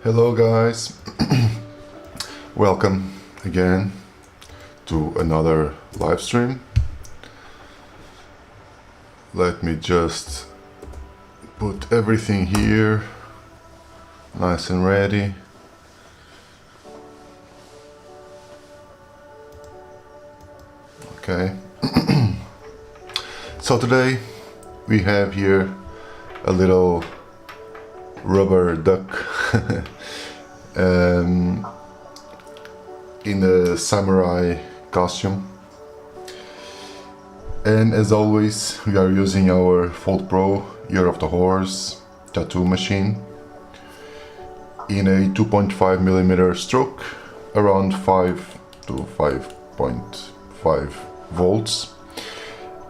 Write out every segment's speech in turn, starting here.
Hello guys, welcome again to another live stream. Let me just put everything here nice and ready. Okay. So today we have here a little rubber duck in a samurai costume, and as always we are using our Fold Pro Year of the Horse tattoo machine in a 2.5mm stroke, around 5 to 5.5 volts,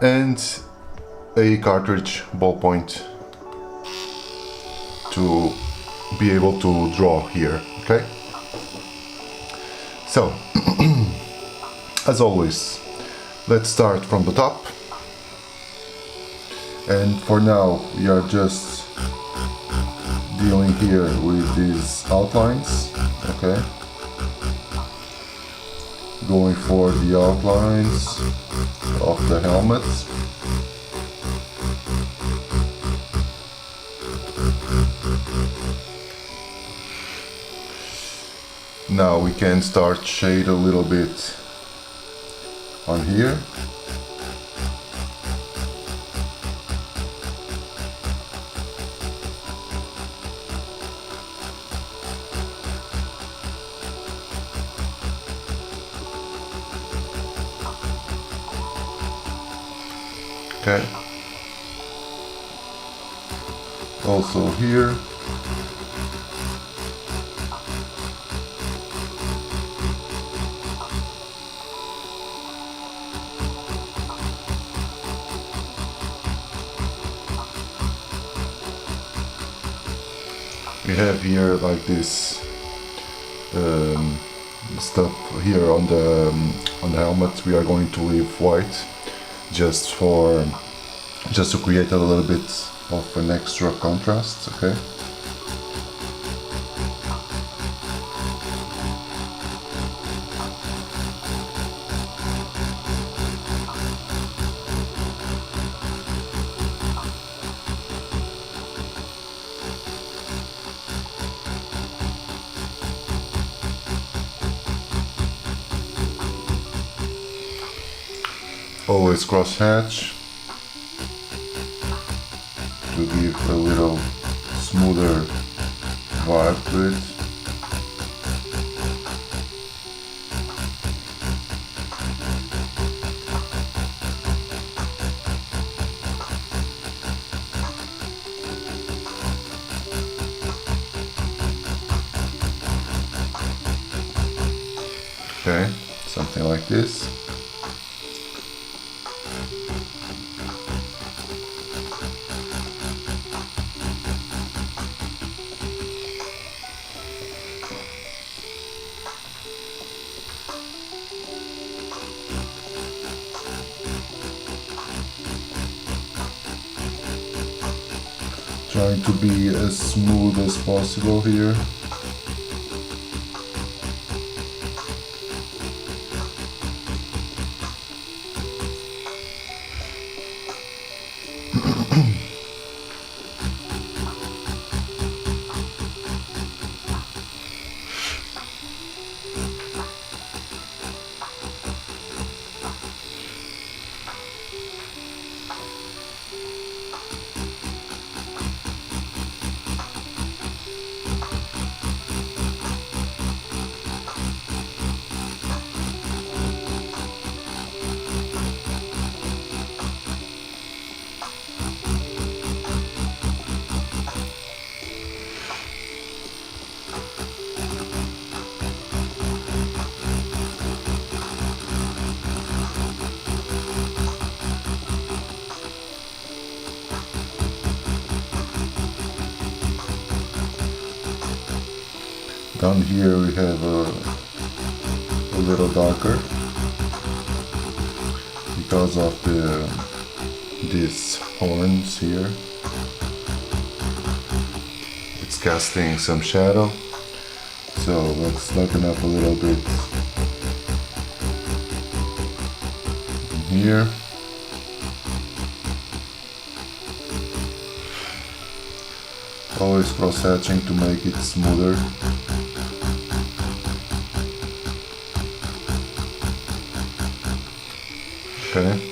and a cartridge ballpoint to be able to draw here. Okay, so as always, let's start from the top, and for now we are just dealing here with these outlines. Okay, going for the outlines of the helmet. Now we can start shade a little bit on here. Okay. Also here. We have here like this stuff here on the helmet. We are going to leave white just to create a little bit of an extra contrast. Okay. Always cross hatch to give a little smoother vibe to it. Okay, something like this. Trying to be as smooth as possible here. Down here we have a little darker because of these horns here. It's casting some shadow. so let's darken up a little bit here. Always cross-hatching to make it smoother. Okay.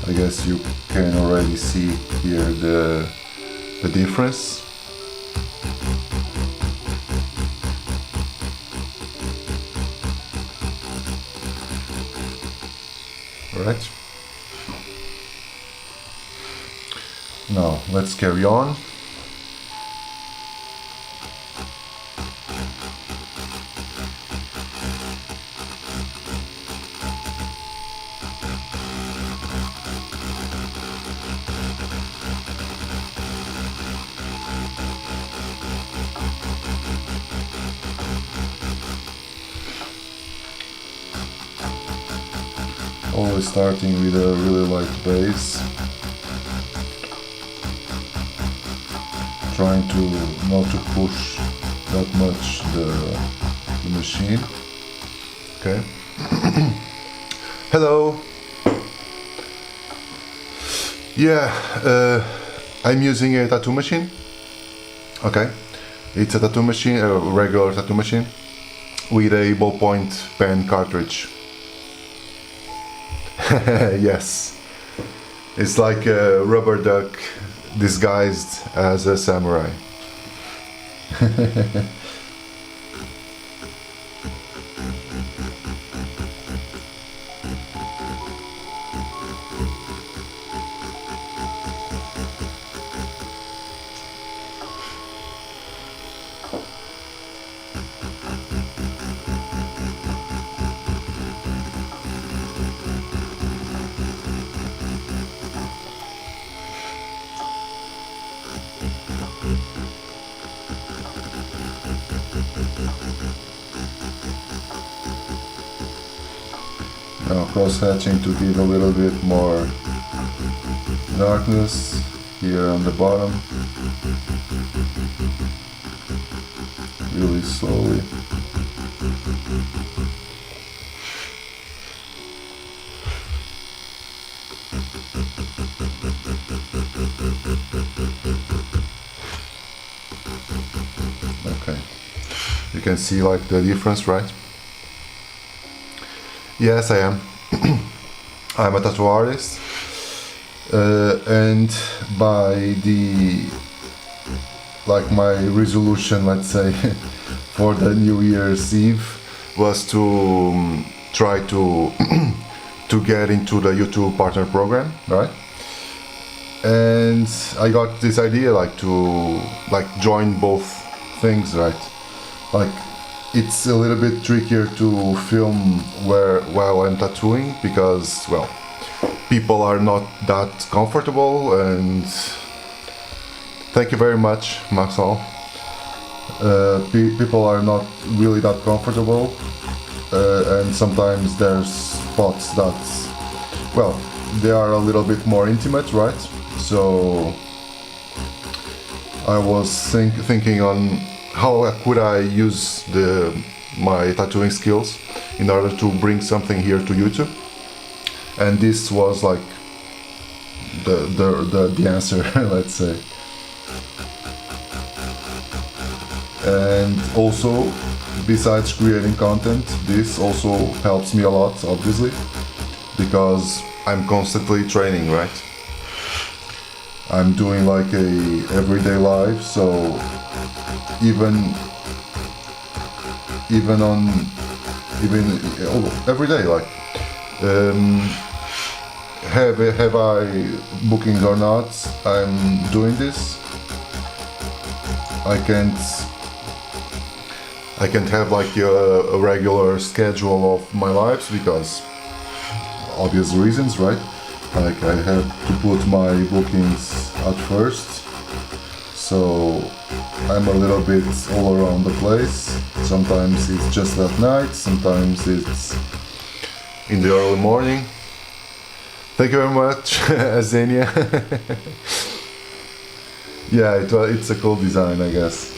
I guess you can already see here the difference. Alright. Now let's carry on. Always starting with a really light base, trying to not to push that much the machine. Okay. Hello. Yeah, I'm using a tattoo machine. Okay, it's a tattoo machine, a regular tattoo machine with a ballpoint pen cartridge. Yes, it's like a rubber duck disguised as a samurai. Now cross-hatching to give a little bit more darkness here on the bottom, really slowly. Okay, you can see like the difference, right? Yes, I am. I'm a tattoo artist, and by my resolution, let's say, for the New Year's Eve was to try to to get into the YouTube partner program, right? And I got this idea to join both things, right? Like, it's a little bit trickier to film while I'm tattooing because, well, people are not that comfortable, and thank you very much, Maxwell. People are not really that comfortable, and sometimes there's spots that, well, they are a little bit more intimate, right? So I was thinking on how could I use my tattooing skills in order to bring something here to YouTube, and this was like the answer, let's say. And also, besides creating content, this also helps me a lot, obviously, because I'm constantly training, right? I'm doing like a everyday life, so even every day, like have I bookings or not, I'm doing this. I can't have like a regular schedule of my lives because obvious reasons, right? Like, I have to put my bookings at first, so I'm a little bit all around the place. Sometimes it's just at night, sometimes it's in the early morning. Thank you very much, Azenia. Yeah, it's a cool design, I guess.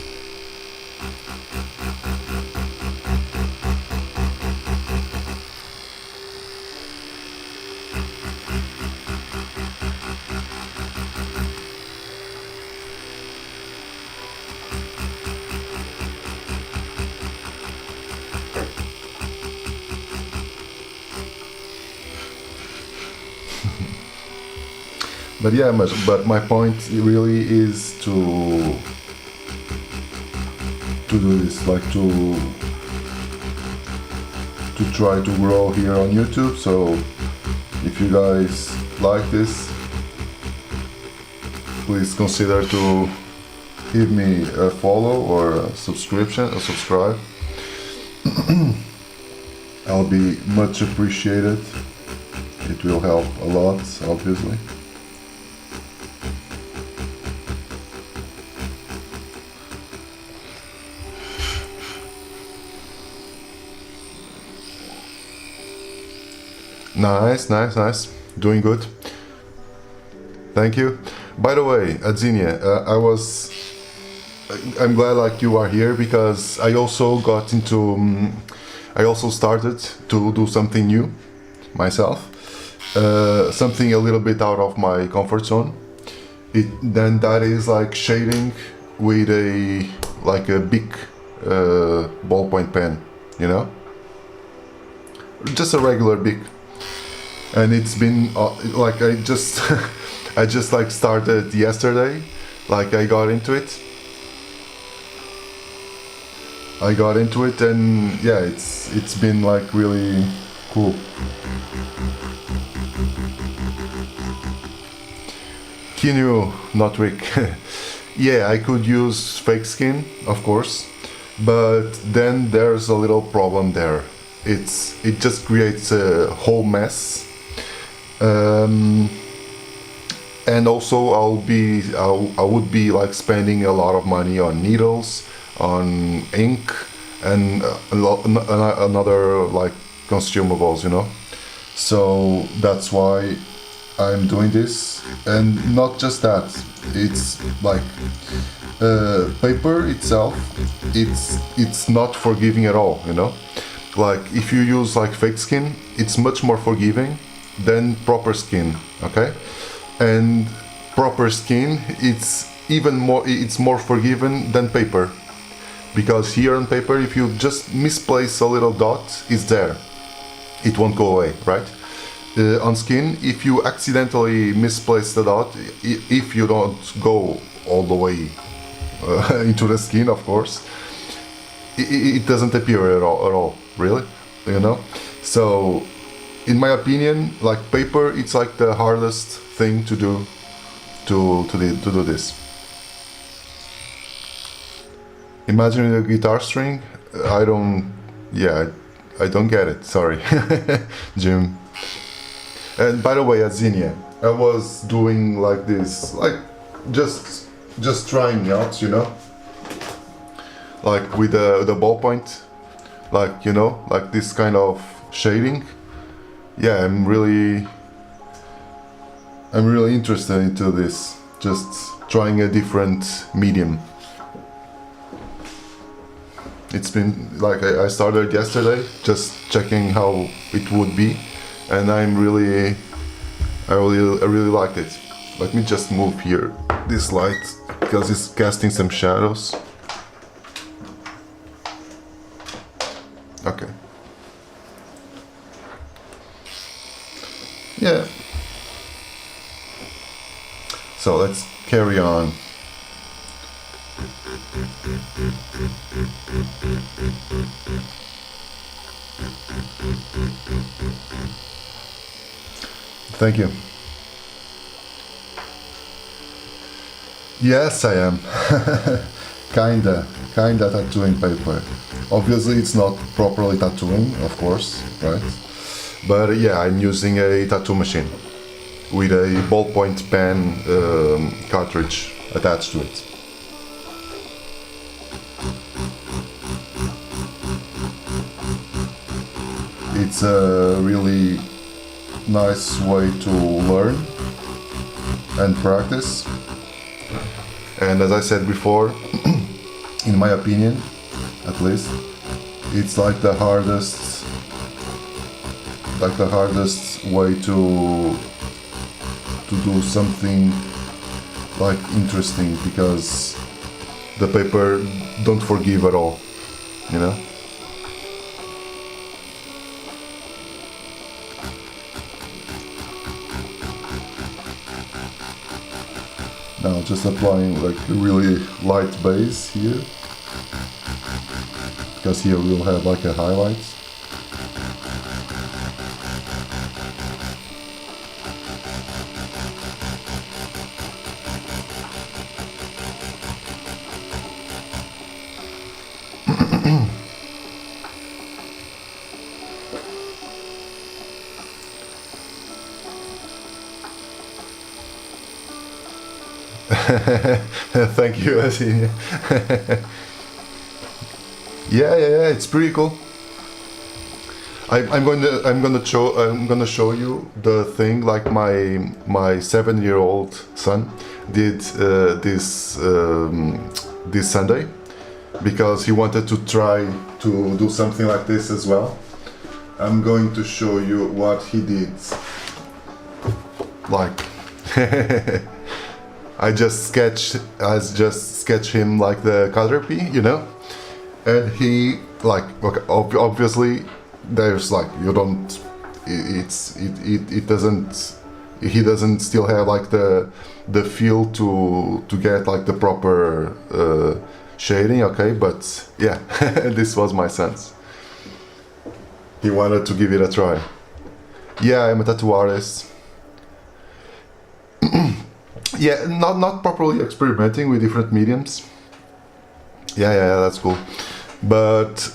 But yeah, but my point really is to do this, like to try to grow here on YouTube. So if you guys like this, please consider to give me a follow or a subscription, or subscribe. I'll be much appreciated. It will help a lot, obviously. Nice. Doing good. Thank you. By the way, Adzinia, I'm glad like you are here, because I also got into, I also started to do something new myself, something a little bit out of my comfort zone. Then that is like shading with a big ballpoint pen, you know, just a regular big. And it's been like I just I just like started yesterday. Like I got into it, and yeah, it's been like really cool. Can you not Rick? Yeah, I could use fake skin, of course, but then there's a little problem there. It just creates a whole mess. And also I would be like spending a lot of money on needles, on ink, and another like consumables, you know. So that's why I'm doing this. And not just that, it's like paper itself, it's not forgiving at all, you know. Like if you use like fake skin, it's much more forgiving than proper skin, okay? And proper skin, it's more forgiving than paper, because here on paper, if you just misplace a little dot, it's there, it won't go away, right? On skin, if you accidentally misplace the dot, if you don't go all the way into the skin, of course, it doesn't appear at all, really, you know. So in my opinion, like paper, it's like the hardest thing to do to do this. Imagine a guitar string. I don't get it. Sorry, Jim. And by the way, at Xenia, I was doing like this, like just trying out, you know, like with the ballpoint, like, you know, like this kind of shading. Yeah, I'm really interested into this, just trying a different medium. It's been like I started yesterday, just checking how it would be, and I really like it. Let me just move here this light, because it's casting some shadows. Okay. Yeah. So let's carry on. Thank you. Yes, I am. kinda tattooing paper. Obviously, it's not properly tattooing, of course, right? But yeah, I'm using a tattoo machine with a ballpoint pen cartridge attached to it. It's a really nice way to learn and practice. And as I said before, in my opinion, at least, it's like the hardest way to do something like interesting, because the paper don't forgive at all, you know. Now just applying like a really light base here, because here we'll have like a highlight. Thank you. Yeah, it's pretty cool. I'm gonna show you the thing like my 7-year-old son did this Sunday, because he wanted to try to do something like this as well. I'm going to show you what he did. Like I just sketched him like the Caterpie, you know, and he like, okay, obviously there's like, you don't, it doesn't, he doesn't still have like the feel to get like the proper shading, okay, but yeah, this was my sense. He wanted to give it a try. Yeah, I'm a tattoo artist. Yeah, not properly experimenting with different mediums. Yeah, that's cool. But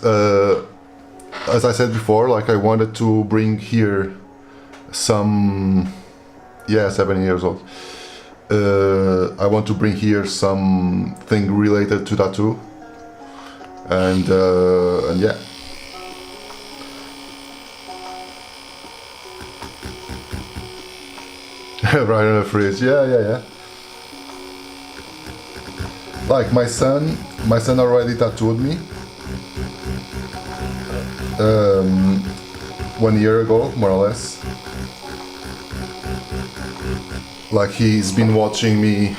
as I said before, like I wanted to bring here some, yeah, 7 years old. I want to bring here something related to tattoo, and yeah. Right on the fridge, yeah. Like my son already tattooed me 1 year ago, more or less. Like he's been watching me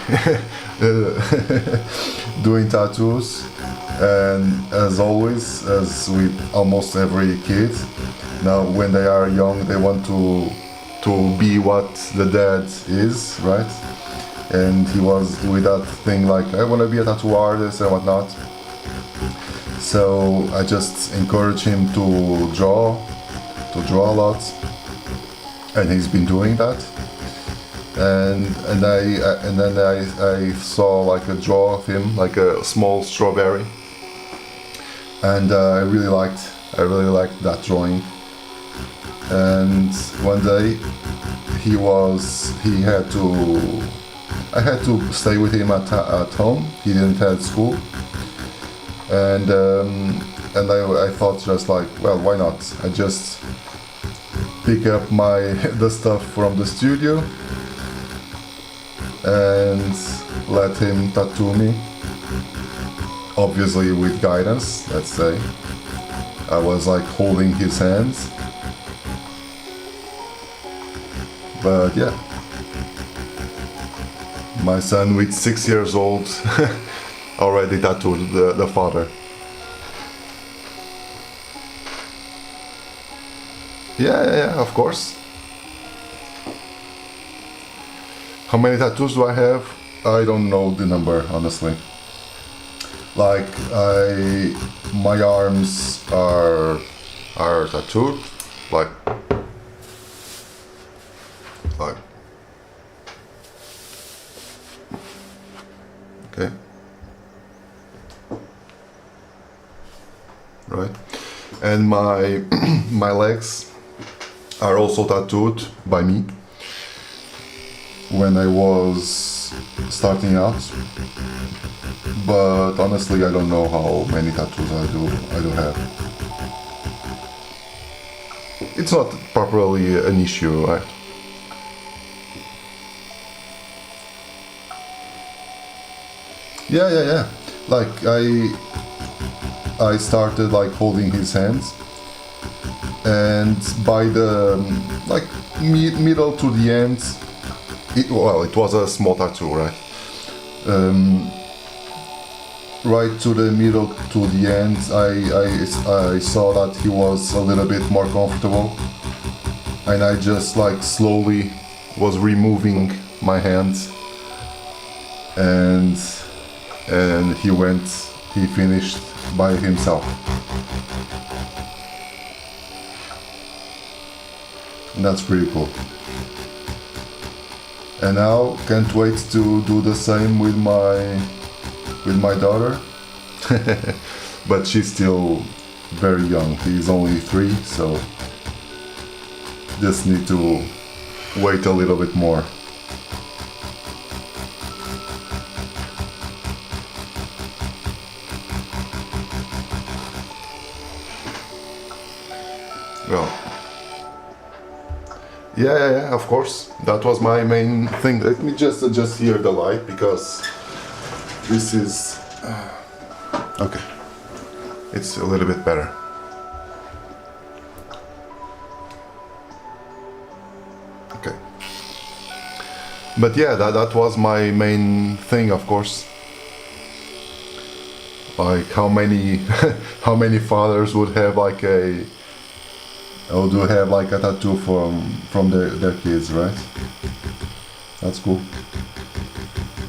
doing tattoos, and as always, as with almost every kid, now when they are young they want to be what the dad is, right? And he was with that thing like, I want to be a tattoo artist and whatnot. So I just encourage him to draw a lot, and he's been doing that. And then I saw like a draw of him, like a small strawberry, and I really liked that drawing. And one day I had to stay with him at home. He didn't have school, and I thought just like, well, why not? I just pick up the stuff from the studio and let him tattoo me. Obviously with guidance, let's say. I was like holding his hands. But yeah, my son with 6 years old already tattooed the father. Yeah, of course. How many tattoos do I have? I don't know the number, honestly. Like my arms are tattooed, like okay, right, and my my legs are also tattooed by me when I was starting out, but honestly I don't know how many tattoos I do have. It's not properly an issue, right? Yeah. Like I started like holding his hands, and by the like middle to the end, it was a small tattoo, right? Right to the middle to the end, I saw that he was a little bit more comfortable, and I just like slowly was removing my hands and he finished by himself. And that's pretty cool. And now can't wait to do the same with my daughter. But she's still very young. He's only 3, so just need to wait a little bit more. Well, yeah, of course. That was my main thing. Let me just adjust here the light, because this is okay. It's a little bit better. Okay. But yeah, that was my main thing, of course. Like how many how many fathers would have like a tattoo from their kids, right? That's cool.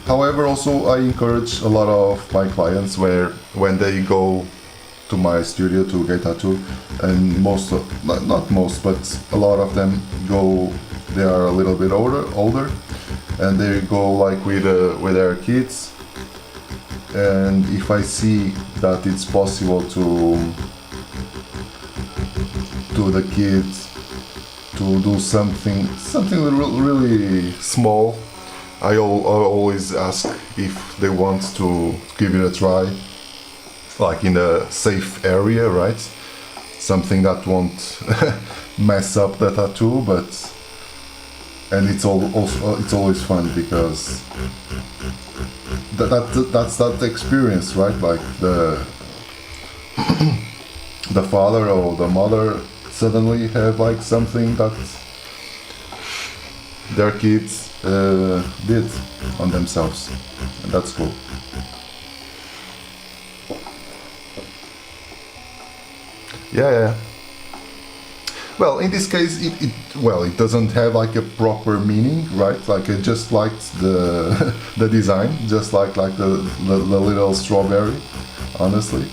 However, also I encourage a lot of my clients when they go to my studio to get tattoo, and not most, but a lot of them they are a little bit older, and they go like with their kids. And if I see that it's possible to the kids to do something really small, I always ask if they want to give it a try, like in a safe area, right? Something that won't mess up the tattoo, and it's always fun, because that's that experience, right? Like the father or the mother suddenly have like something that their kids did on themselves, and that's cool. Yeah. Well, in this case, it doesn't have like a proper meaning, right? Like I just liked the the design, just like the little strawberry. Honestly,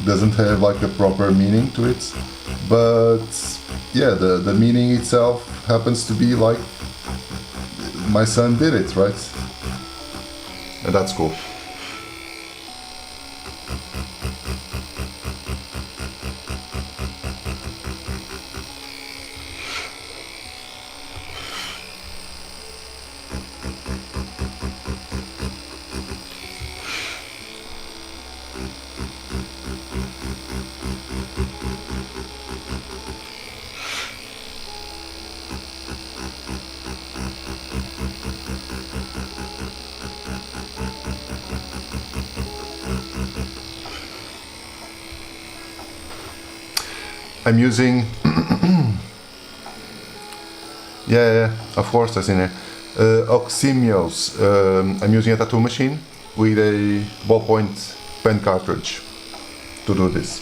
doesn't have like a proper meaning to it, but yeah, the meaning itself happens to be like my son did it, right? And that's cool. I'm using yeah, of course, I've seen it. Oximios. I'm using a tattoo machine with a ballpoint pen cartridge to do this.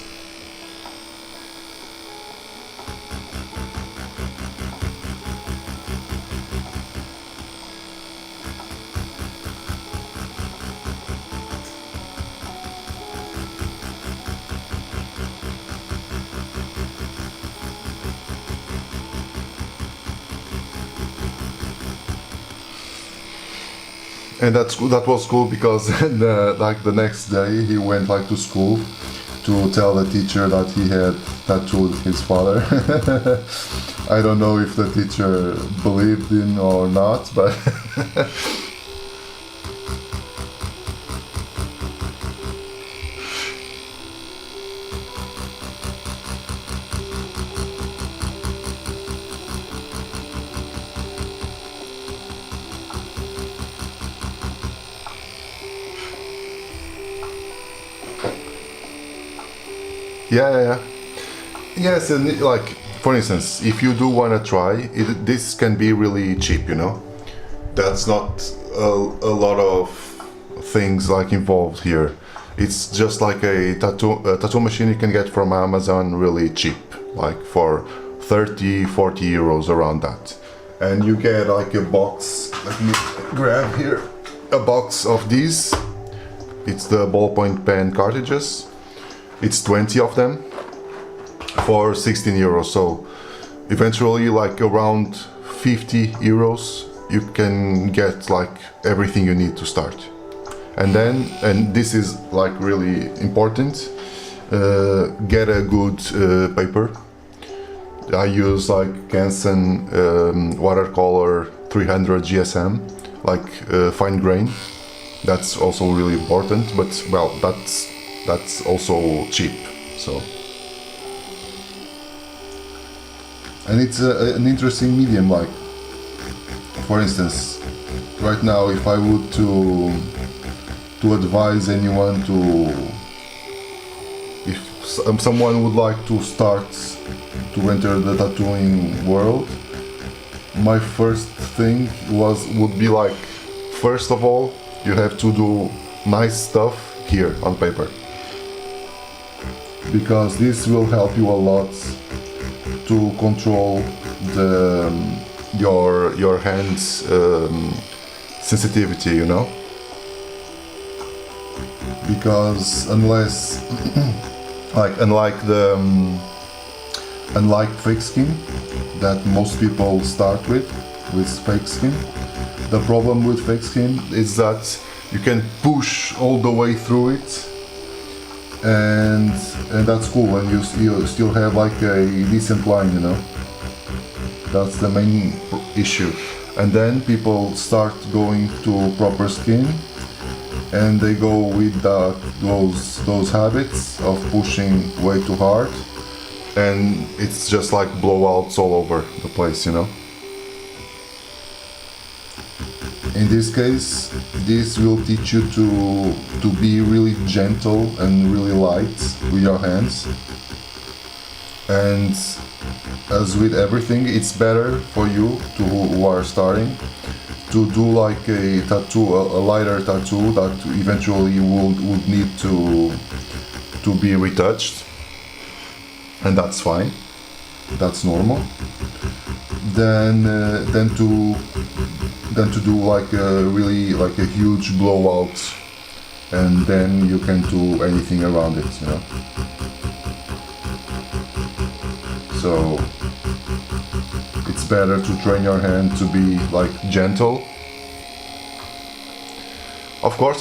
And that was cool, because the next day he went like to school to tell the teacher that he had tattooed his father. I don't know if the teacher believed in or not, but yeah. Yes, and like for instance, if you do want to try it, this can be really cheap, you know. That's not a lot of things like involved here. It's just like a tattoo machine you can get from Amazon really cheap, like for 30-40 euros, around that. And you get like a box. Let me grab here. a box of these. It's the ballpoint pen cartridges. It's 20 of them for 16 euros. So eventually, like around 50 euros, you can get like everything you need to start. And then, and this is like really important, get a good paper. I use like Canson watercolor 300 GSM, like fine grain. That's also really important, but well, that's also cheap. So, and it's an interesting medium. Like, for instance, right now, if I would to advise anyone if someone would like to start to enter the tattooing world, my first thing would be like, first of all, you have to do nice stuff here on paper, because this will help you a lot to control your hands sensitivity, you know, because unless unlike fake skin that most people start with fake skin, the problem with fake skin is that you can push all the way through it, and that's cool, and you still have like a decent line, you know. That's the main issue. And then people start going to proper skin, and they go with those habits of pushing way too hard, and it's just like blowouts all over the place, you know. In this case, this will teach you to be really gentle and really light with your hands. And as with everything, it's better for you who are starting to do like a tattoo, a lighter tattoo that eventually would need to be retouched, and that's fine, that's normal. Then to do like a really like a huge blowout, and then you can do anything around it, you know. So it's better to train your hand to be like gentle. Of course,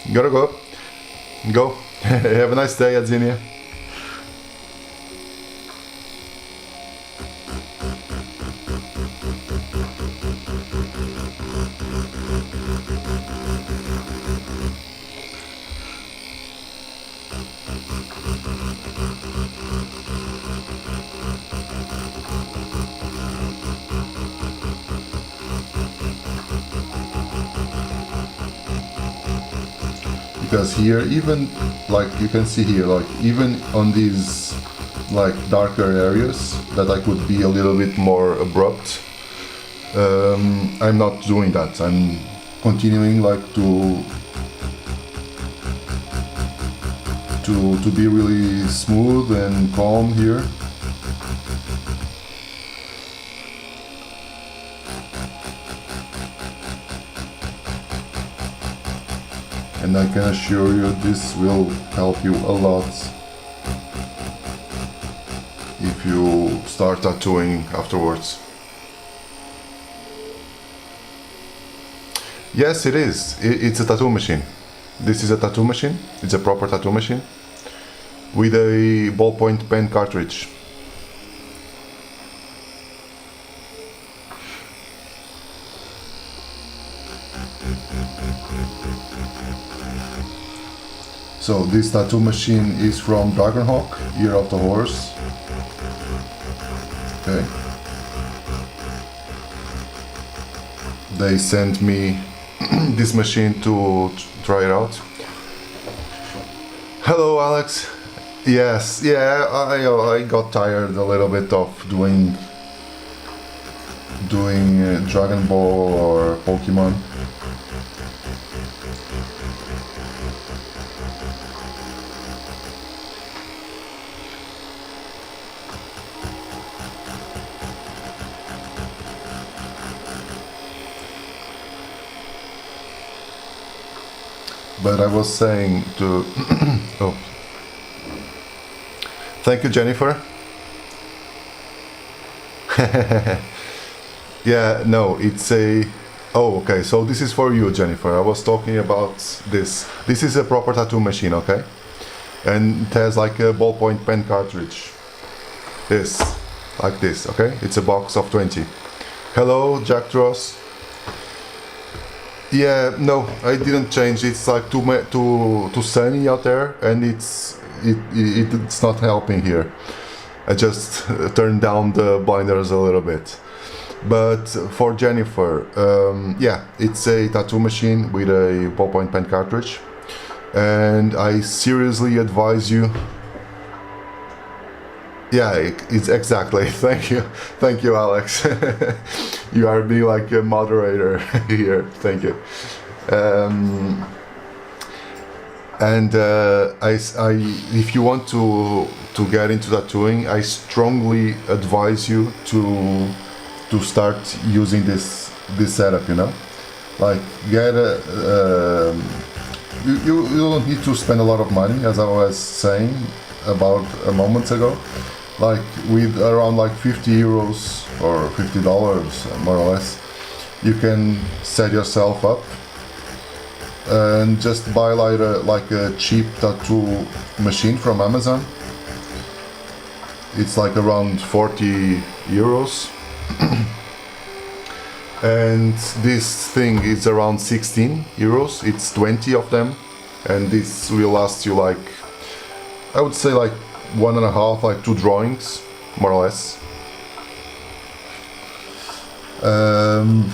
you gotta go. Have a nice day, Adzinia. Because here, even like you can see here, like even on these like darker areas that I could be a little bit more abrupt, I'm not doing that. I'm continuing like to be really smooth and calm here. And I can assure you this will help you a lot if you start tattooing afterwards. Yes, it is. It's a tattoo machine. This is a tattoo machine. It's a proper tattoo machine with a ballpoint pen cartridge. So this tattoo machine is from Dragonhawk, Year of the Horse. Okay. They sent me this machine to try it out. Hello, Alex. Yes, yeah, I got tired a little bit of doing Dragon Ball or Pokemon. But I was saying to oh, thank you, Jennifer. Yeah, no, it's a... Oh, okay, so this is for you, Jennifer. I was talking about this. This is a proper tattoo machine, okay? And it has like a ballpoint pen cartridge. This, like this, okay? It's a box of 20. Hello, Jack Tross. Yeah, no, I didn't change. It's like too sunny out there, and it's not helping here. I just turned down the blinders a little bit. But for Jennifer, yeah, it's a tattoo machine with a ballpoint pen cartridge, and I seriously advise you. Yeah, it's exactly. Thank you, Alex. You are being like a moderator here. Thank you. And if you want to get into tattooing, I strongly advise you to start using this setup. You know, like get a. You don't need to spend a lot of money, as I was saying about a moment ago. Like with around like 50 euros or $50 more or less, you can set yourself up and just buy like a cheap tattoo machine from Amazon. It's like around 40 euros. And this thing is around 16 euros. It's 20 of them, and this will last you like, I would say like 1.5, like 2 drawings, more or less. And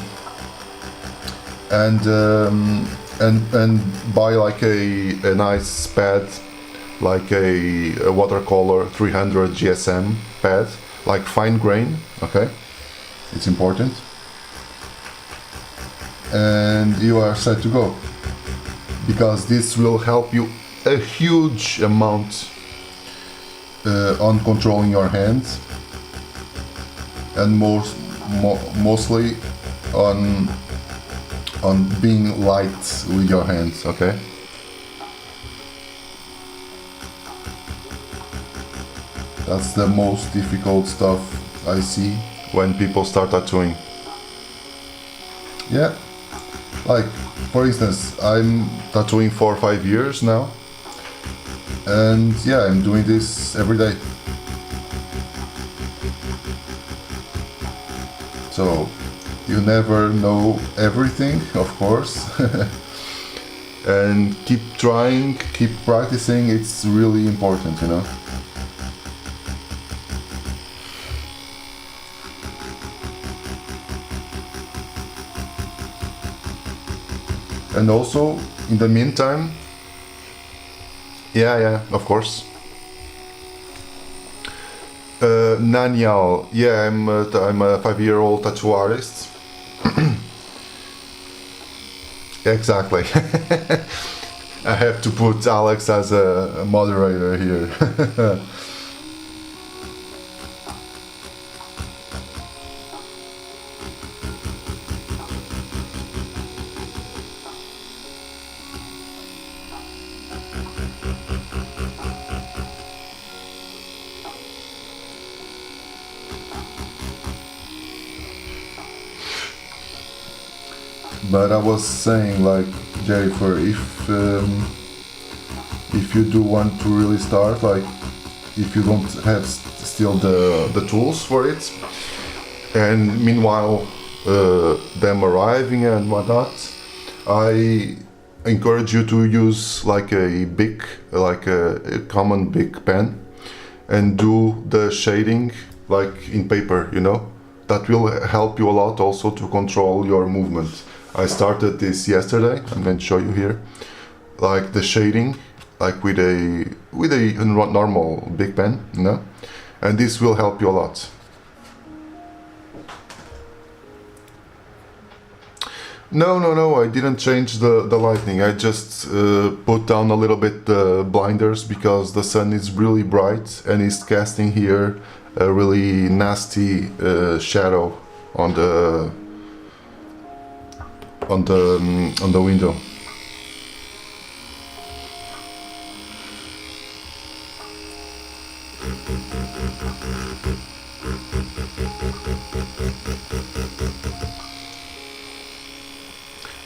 buy like a nice pad, like a watercolor 300 GSM pad, like fine grain, okay? It's important. And you are set to go, because this will help you a huge amount on controlling your hands, and mostly on being light with your hands, okay? That's the most difficult stuff I see when people start tattooing. Yeah, like for instance, I'm tattooing for 5 years now, and yeah, I'm doing this every day. So you never know everything, of course. And keep trying, keep practicing. It's really important, you know. And also, in the meantime, yeah, of course. Nanyal, yeah, I'm a 5-year-old tattoo artist. Exactly. I have to put Alex as a moderator here. But I was saying, like, Jennifer, if you do want to really start, like, if you don't have still the tools for it, and meanwhile them arriving and whatnot, I encourage you to use like a Bic, like a common Bic pen, and do the shading like in paper, you know. That will help you a lot also to control your movement. I started this yesterday. I'm going to show you here, like the shading, like with a normal Bic pen, you know, and this will help you a lot. No, I didn't change the lighting. I just put down a little bit the blinders because the sun is really bright and is casting here a really nasty shadow on the window.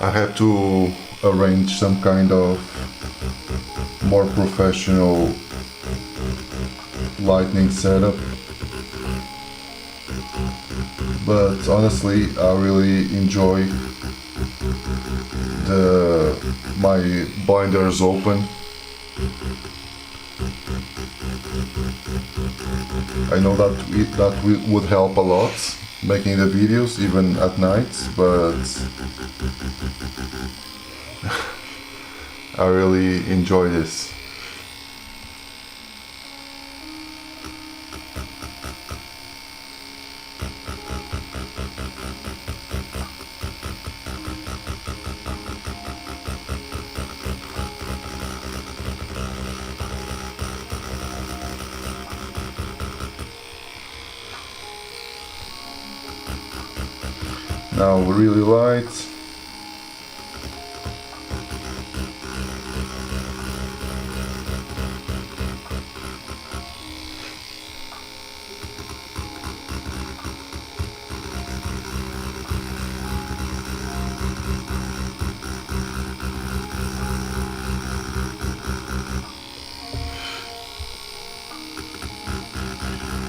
I had to arrange some kind of more professional lighting setup, but honestly I really enjoy my binders open. I know that would help a lot making the videos even at night, but I really enjoy this. Now really light.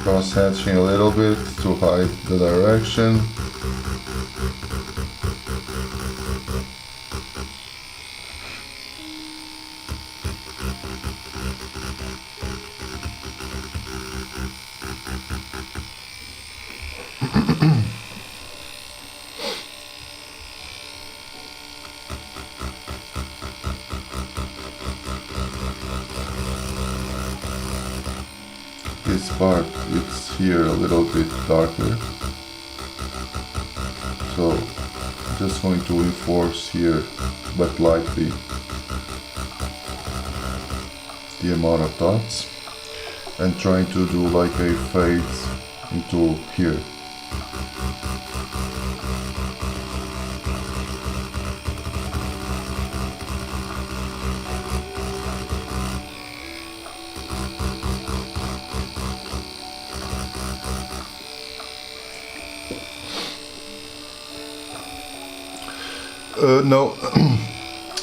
Cross hatching a little bit to hide the direction. This part, it's here a little bit darker, so just going to reinforce here, but lightly, the amount of dots, and trying to do like a fade into here. No,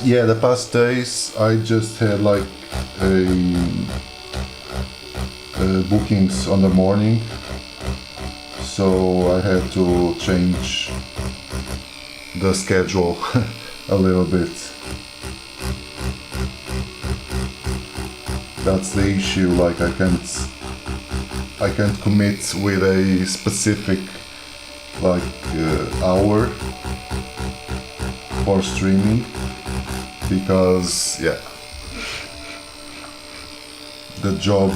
yeah, the past days I just had like bookings on the morning, so I had to change the schedule a little bit. That's the issue, like I can't commit with a specific like hour for streaming, because yeah, the job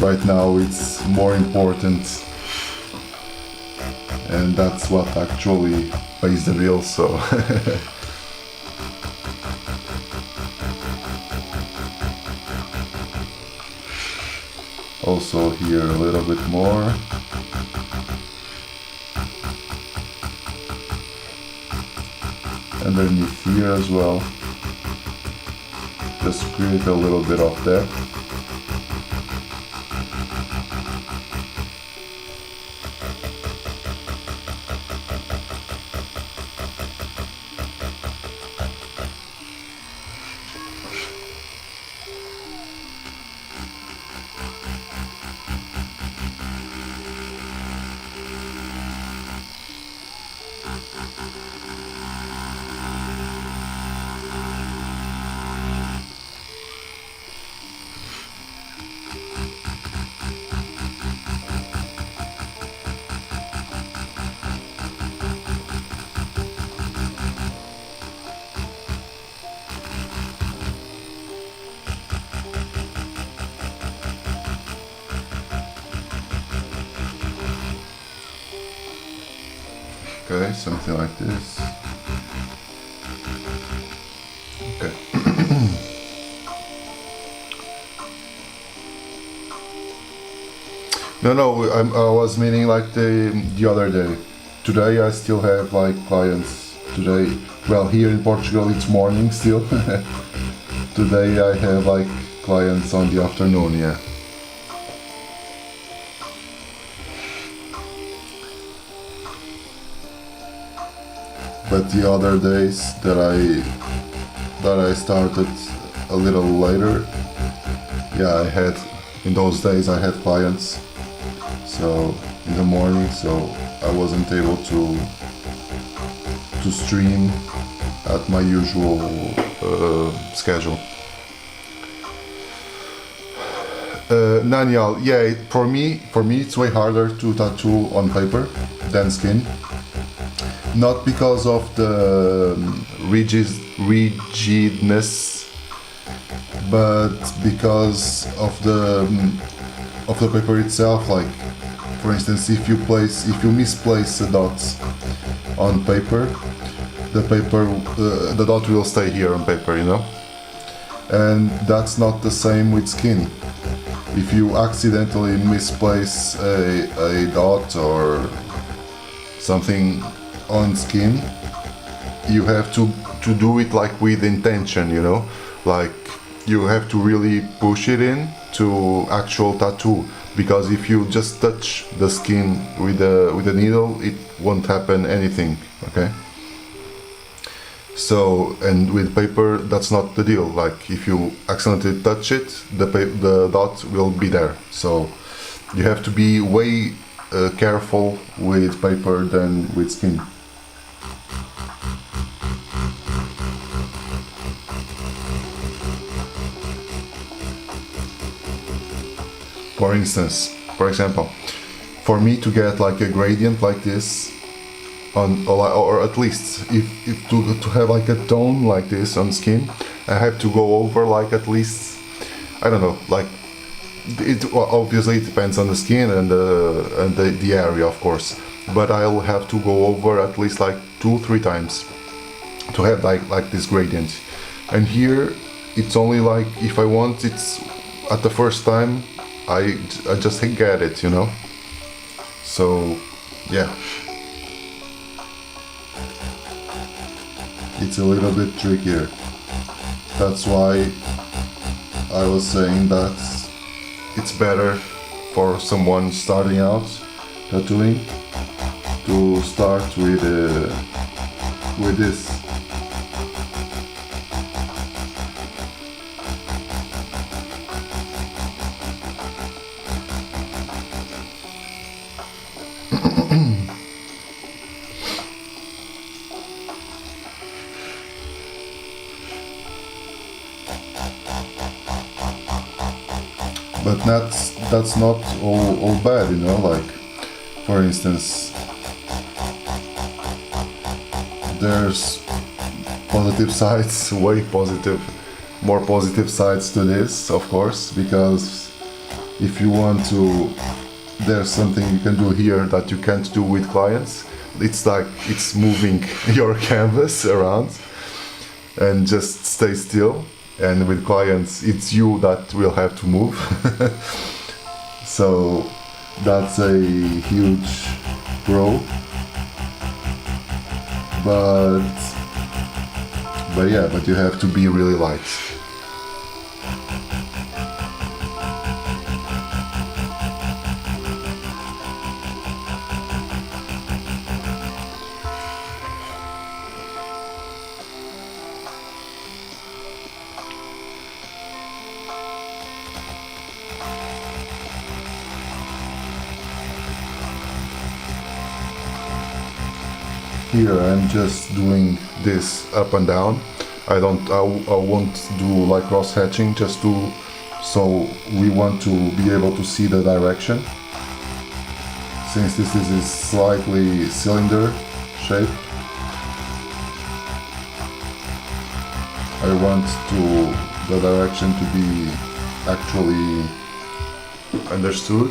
right now it's more important, and that's what actually pays the bills, so also here a little bit more. Underneath here as well, just create a little bit of depth. Okay, something like this. Okay. No, I was meaning like the other day. Today I still have like clients. Today, well, here in Portugal it's morning still. Today I have like clients on the afternoon, yeah. But the other days that I started a little later, yeah, in those days I had clients, so in the morning, so I wasn't able to stream at my usual schedule. Nanyal, yeah, for me it's way harder to tattoo on paper than skin. Not because of the rigidness, but because of the paper itself. Like, for instance, if you misplace a dot on paper, the dot will stay here on paper, you know. And that's not the same with skin. If you accidentally misplace a dot or something on skin, you have to do it like with intention, you know, like you have to really push it in to actual tattoo, because if you just touch the skin with a needle, it won't happen anything, okay? So, and with paper, that's not the deal. Like, if you accidentally touch it, the dot will be there. So you have to be way careful with paper than with skin. For example, for me to get like a gradient like this on, or at least if to have like a tone like this on skin, I have to go over like at least, I don't know, like obviously it depends on the skin and the area, of course, but I'll have to go over at least like 2-3 times to have like this gradient. And here it's only like, if I want, it's at the first time I just get it, you know. So yeah, it's a little bit trickier. That's why I was saying that it's better for someone starting out tattooing to start with this. But that's not all bad, you know. Like, for instance, there's positive sides, more positive sides to this, of course, because if you want to, there's something you can do here that you can't do with clients. It's like it's moving your canvas around and just stay still. And with clients, it's you that will have to move. So that's a huge pro. But you have to be really light. Here I'm just doing this up and down. I won't do like cross hatching, so we want to be able to see the direction. Since this is a slightly cylinder shape, I want the direction to be actually understood.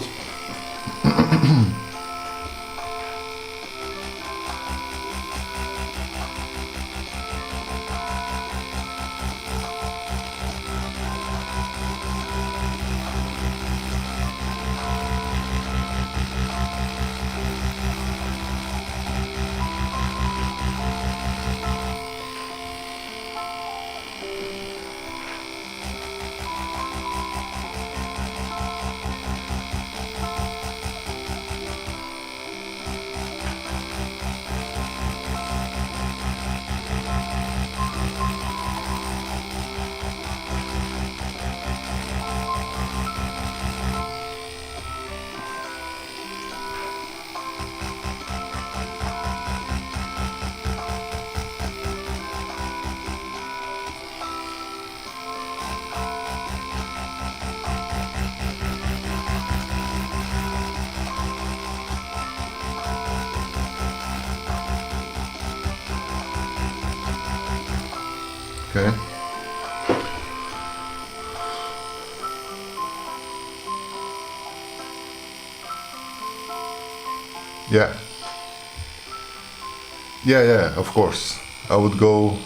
Okay. Yeah. Yeah, of course. I would go.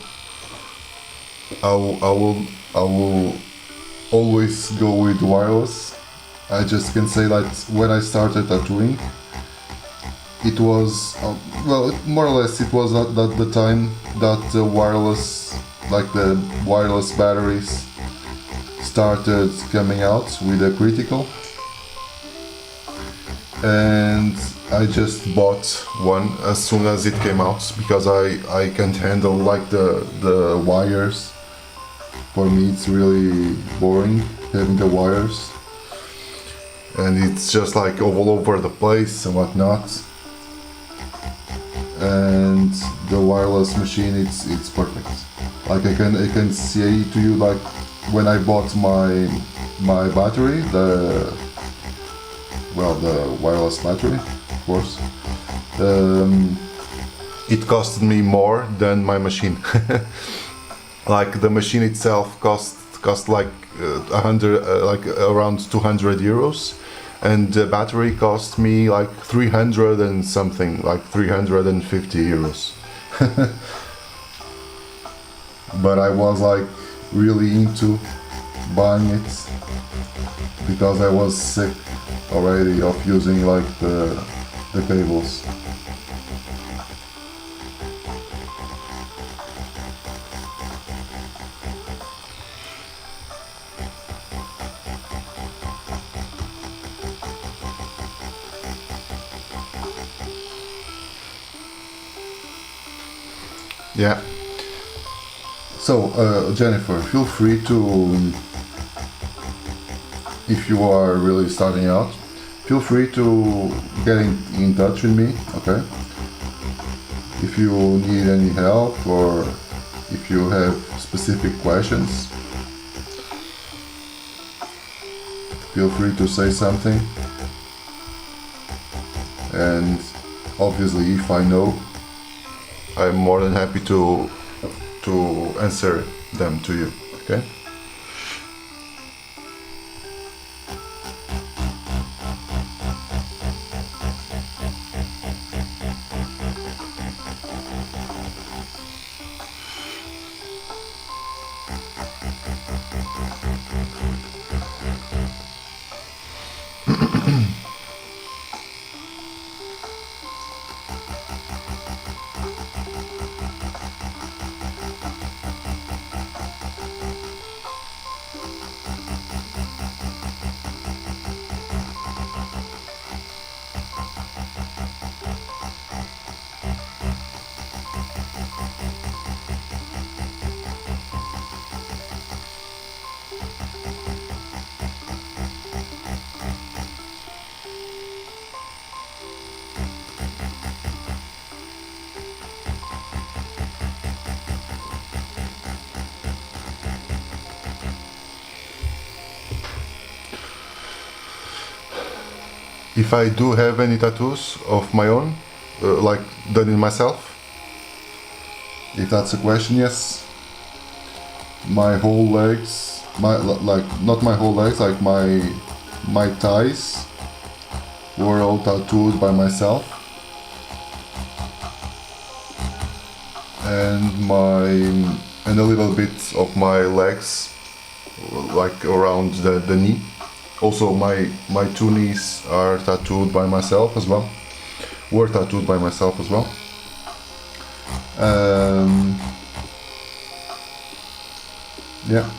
I will always go with wireless. I just can say that when I started tattooing, it was well, more or less, it was at the time that the wireless, like the wireless batteries, started coming out with a critical, and I just bought one as soon as it came out because I can't handle like the wires. For me, it's really boring having the wires, and it's just like all over the place and whatnot. And the wireless machine, it's perfect. Like I can say to you, like when I bought my battery, the wireless battery, of course, it costed me more than my machine. Like the machine itself cost like 100, like around 200 euros, and the battery cost me like 300 and something, like 350 euros. But I was like really into buying it because I was sick already of using like the cables. Yeah. So, Jennifer, feel free to, if you are really starting out, feel free to get in touch with me, okay? If you need any help or if you have specific questions, feel free to say something. And obviously, if I know, I'm more than happy to answer them to you, okay? If I do have any tattoos of my own, like done in myself, if that's a question, yes. My whole legs, like not my whole legs, like my thighs were all tattooed by myself, and a little bit of my legs, like around the knee. Also, my two knees are tattooed by myself as well. Were tattooed by myself as well. Yeah.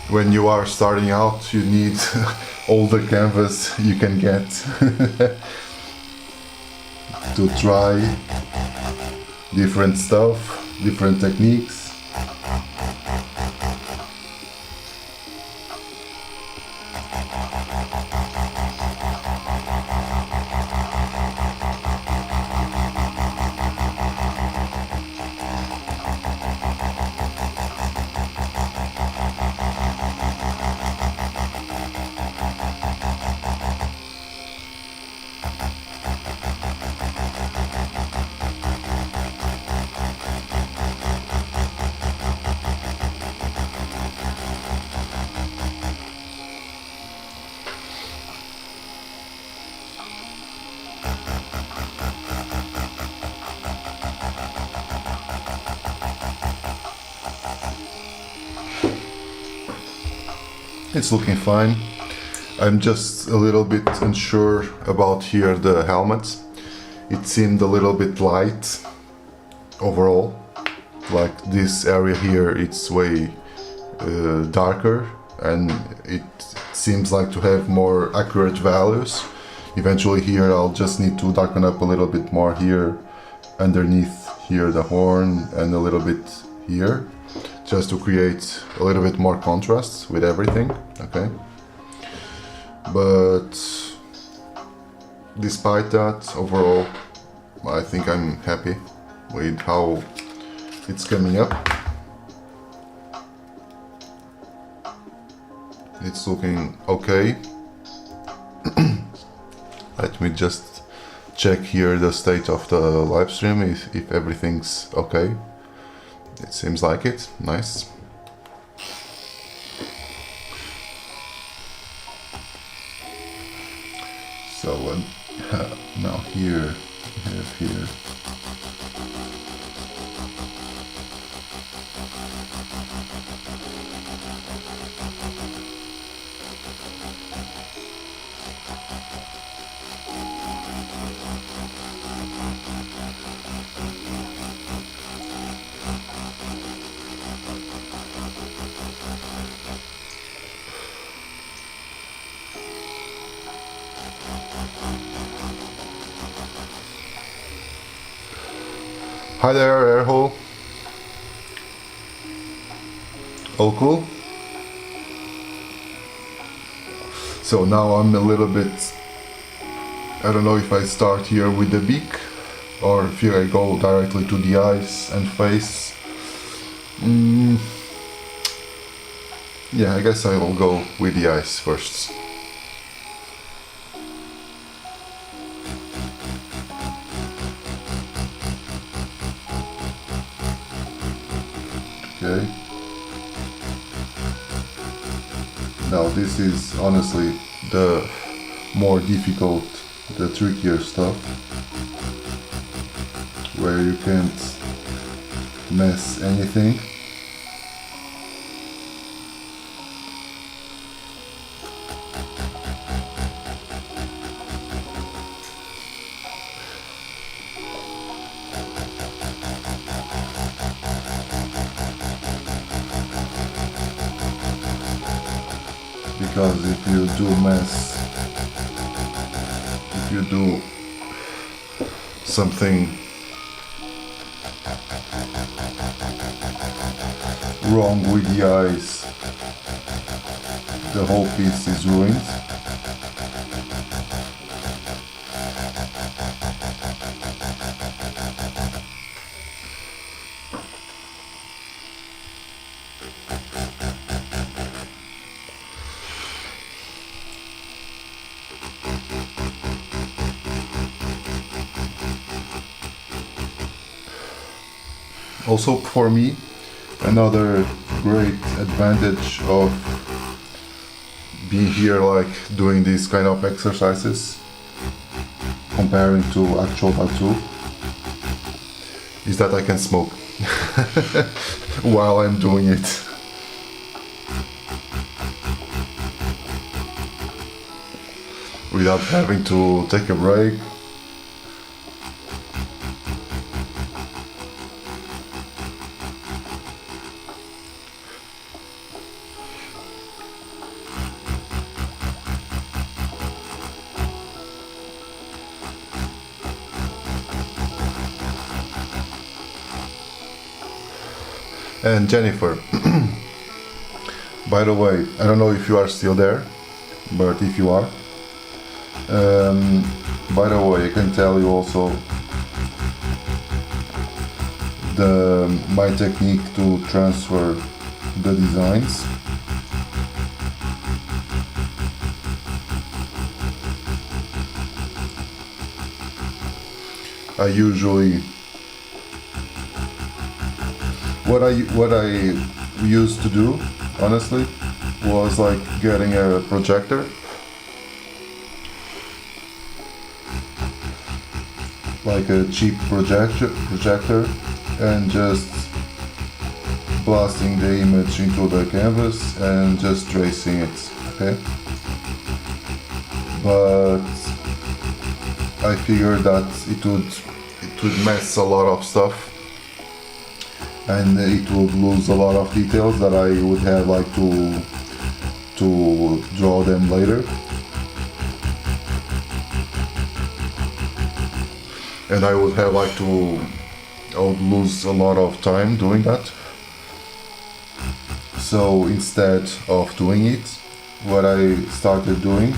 When you are starting out, you need all the canvas you can get to try different stuff, different techniques. It's looking fine. I'm just a little bit unsure about here the helmet. It seemed a little bit light overall. Like this area here, it's way darker, and it seems like to have more accurate values. Eventually here I'll just need to darken up a little bit more here underneath here the horn and a little bit here, just to create a little bit more contrast with everything, okay? But despite that, overall I think I'm happy with how it's coming up. It's looking okay. Let me just check here the state of the live stream, if everything's okay. It seems like it. Nice. So now here we have here Hi there, Airhole. All cool? So now I'm a little bit, I don't know if I start here with the beak or if I go directly to the eyes and face. Yeah, I guess I will go with the eyes first. Okay. Now this is honestly the more difficult, the trickier stuff, where you can't mess anything. Because if you do mess, if you do something wrong with the eyes, the whole piece is ruined. Also for me, another great advantage of being here, like doing these kind of exercises, comparing to actual tattoo, is that I can smoke while I'm doing it. Without having to take a break. And Jennifer, by the way, I don't know if you are still there, but if you are, by the way, I can tell you also my technique to transfer the designs. I usually what I used to do, honestly, was like getting a projector, like a cheap projector, and just blasting the image into the canvas and just tracing it, okay? But I figured that it would mess a lot of stuff and it would lose a lot of details that I would have like to draw them later. And I would have like I would lose a lot of time doing that. So instead of doing it, what I started doing,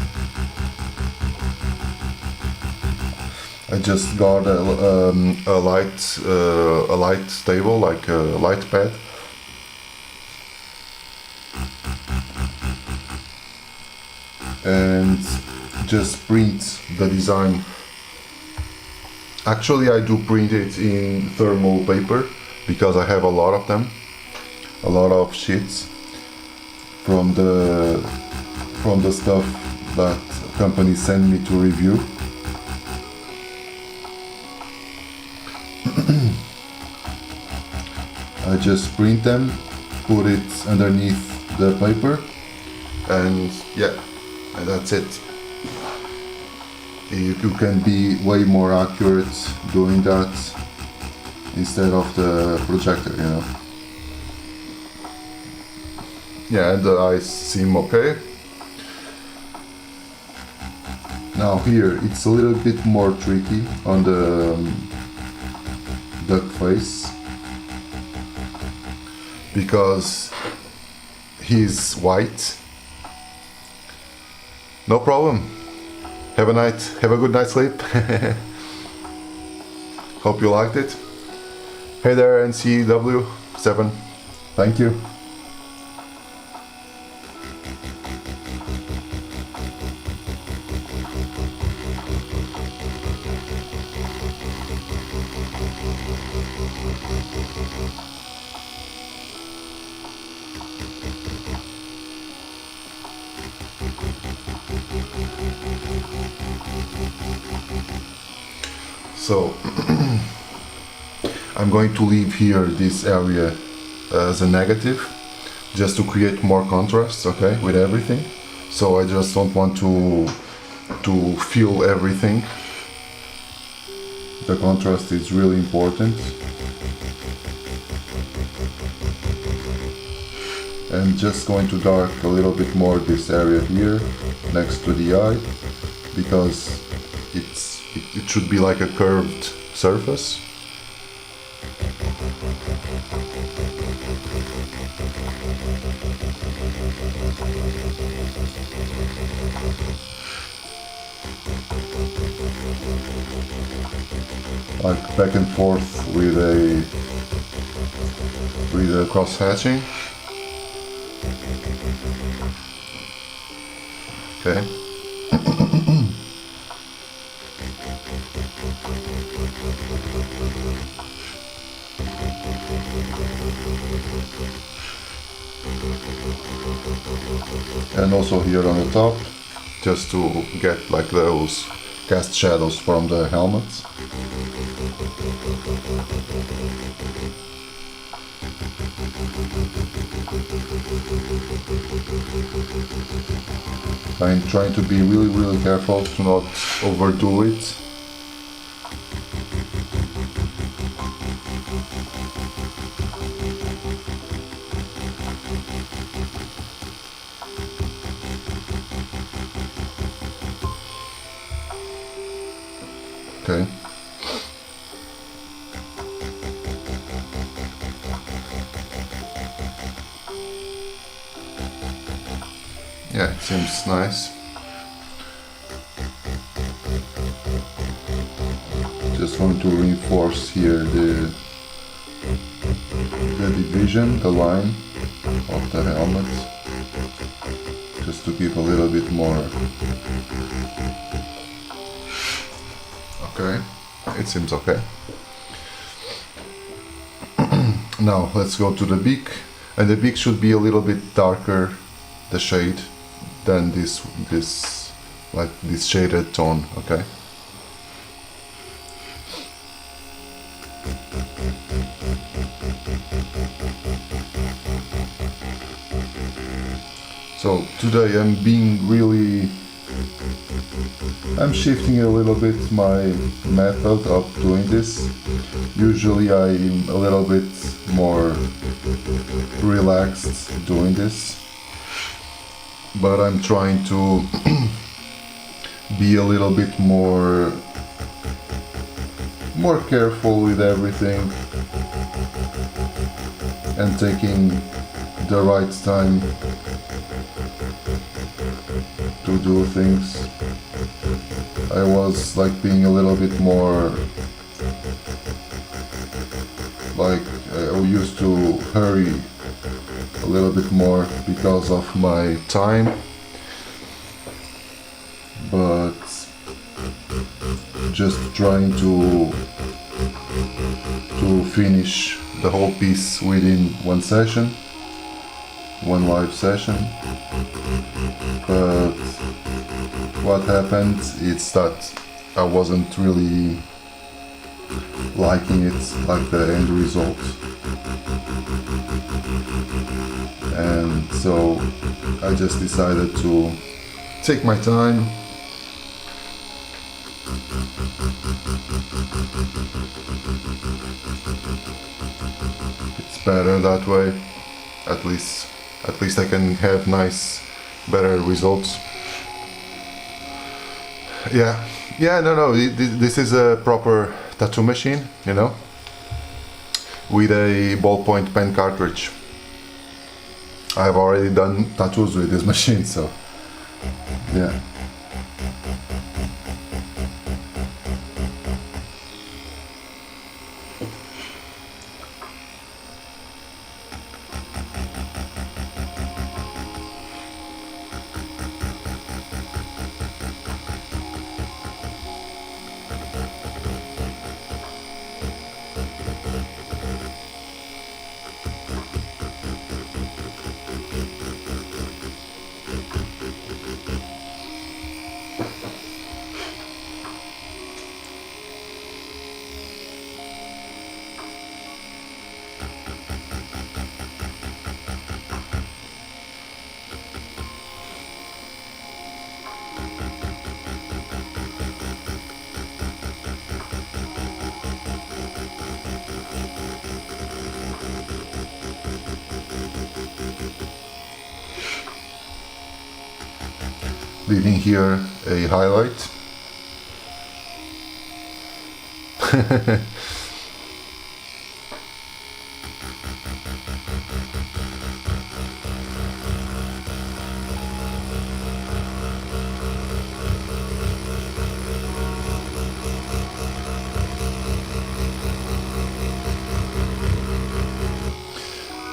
I just got a light table, like a light pad, and just print the design. Actually, I do print it in thermal paper because I have a lot of them, a lot of sheets from the stuff that companies send me to review. I just print them, put it underneath the paper, and yeah, and that's it. You can be way more accurate doing that instead of the projector, you know. Yeah, and the eyes seem okay. Now here it's a little bit more tricky on the duck face because he's white. No problem. Have a good night's sleep. Hope you liked it. Hey there, NCW7. Thank you. So I'm going to leave here this area as a negative just to create more contrast, okay, with everything. So I just don't want to fill everything. The contrast is really important. I'm just going to dark a little bit more this area here next to the eye because it should be like a curved surface. Like back and forth with a cross hatching. Okay. And also here on the top, just to get like those cast shadows from the helmets. I'm trying to be really careful to not overdo it. Okay. Yeah, it seems nice. Just want to reinforce here the division, the line of the helmet, just to give a little bit more. Okay, it seems okay. Now let's go to the beak, and the beak should be a little bit darker, the shade, than this shaded tone. Okay. So today I'm shifting a little bit my method of doing this. Usually I'm a little bit more relaxed doing this, but I'm trying to be a little bit more careful with everything and taking the right time to do things. I was like being a little bit more like I used to hurry a little bit more because of my time, but just trying to finish the whole piece within one session, one live session. But what happened is that I wasn't really liking it, like the end result, and so I just decided to take my time, it's better that way. At least I can have better results. No, this is a proper tattoo machine, you know, with a ballpoint pen cartridge. I've already done tattoos with this machine, so yeah. Leaving here a highlight.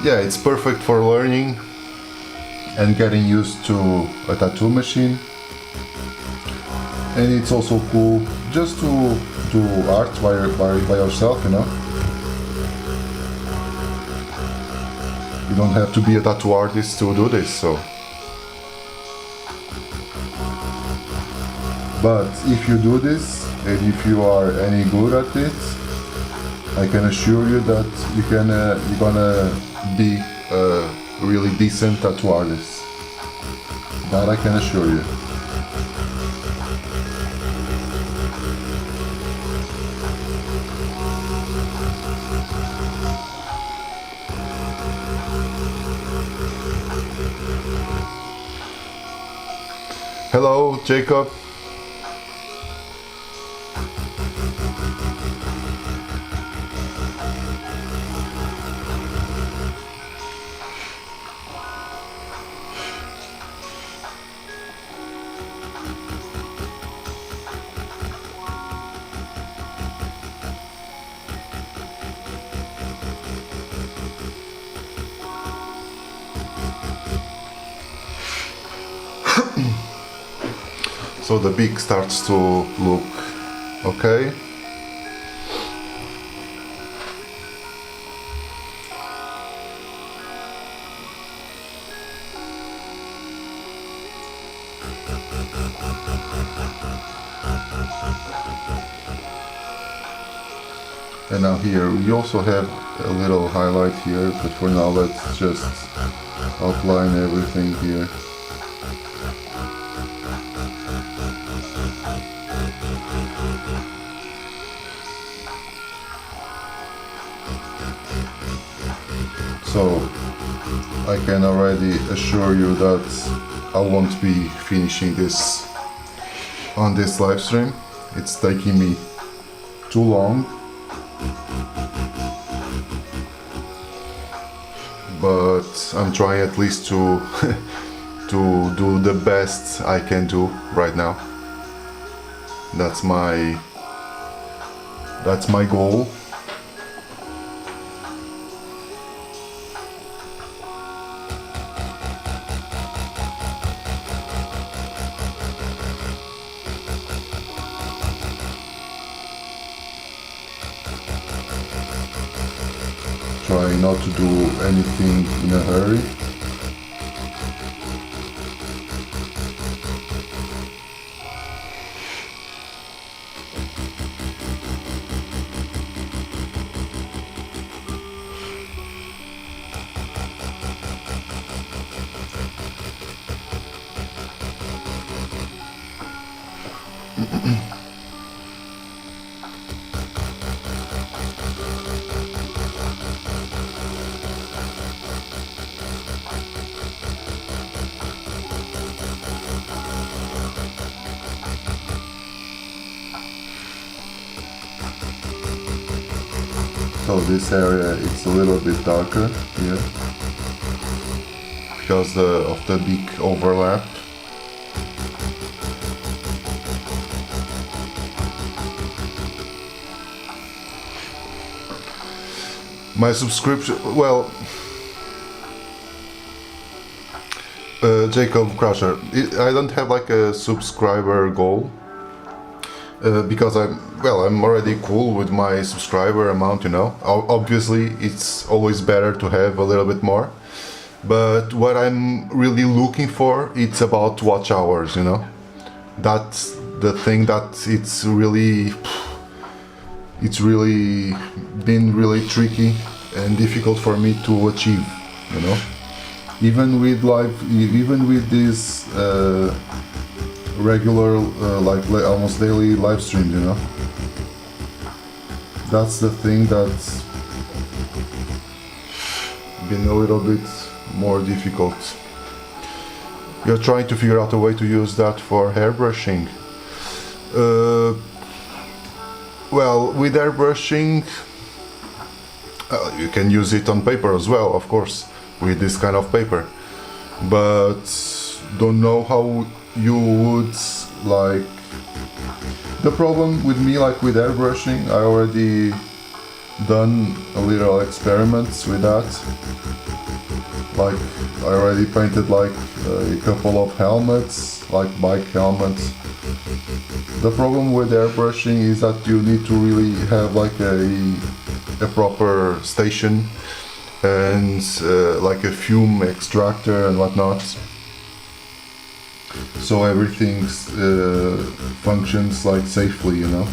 Yeah, it's perfect for learning and getting used to a tattoo machine, and it's also cool just to do art by yourself, you know. You don't have to be a tattoo artist to do this, so. But if you do this and if you are any good at it, I can assure you that you're gonna be a really decent tattoo artist. That I can assure you. Hello, Jacob. So the beak starts to look okay. And now here we also have a little highlight here, but for now let's just outline everything here. So I can already assure you that I won't be finishing this on this live stream. It's taking me too long, but I'm trying at least to to do the best I can do right now. That's my goal. Try not to do anything in a hurry. So this area it's a little bit darker here because of the beak overlap. My subscription, well, Jacob Crusher, I don't have like a subscriber goal. Because I'm already cool with my subscriber amount, you know. Obviously, it's always better to have a little bit more. But what I'm really looking for, it's about watch hours, you know. That's the thing that it's really been really tricky and difficult for me to achieve, you know. Even with this regular like almost daily live streams, you know. That's the thing that's been a little bit more difficult. You're trying to figure out a way to use that for airbrushing. Well, with airbrushing you can use it on paper as well, of course, with this kind of paper, but don't know how you would like. The problem with me, like with airbrushing, I already done a little experiments with that. Like I already painted like a couple of helmets, like bike helmets. The problem with airbrushing is that you need to really have like a proper station and like a fume extractor and whatnot, so everything functions like safely, you know.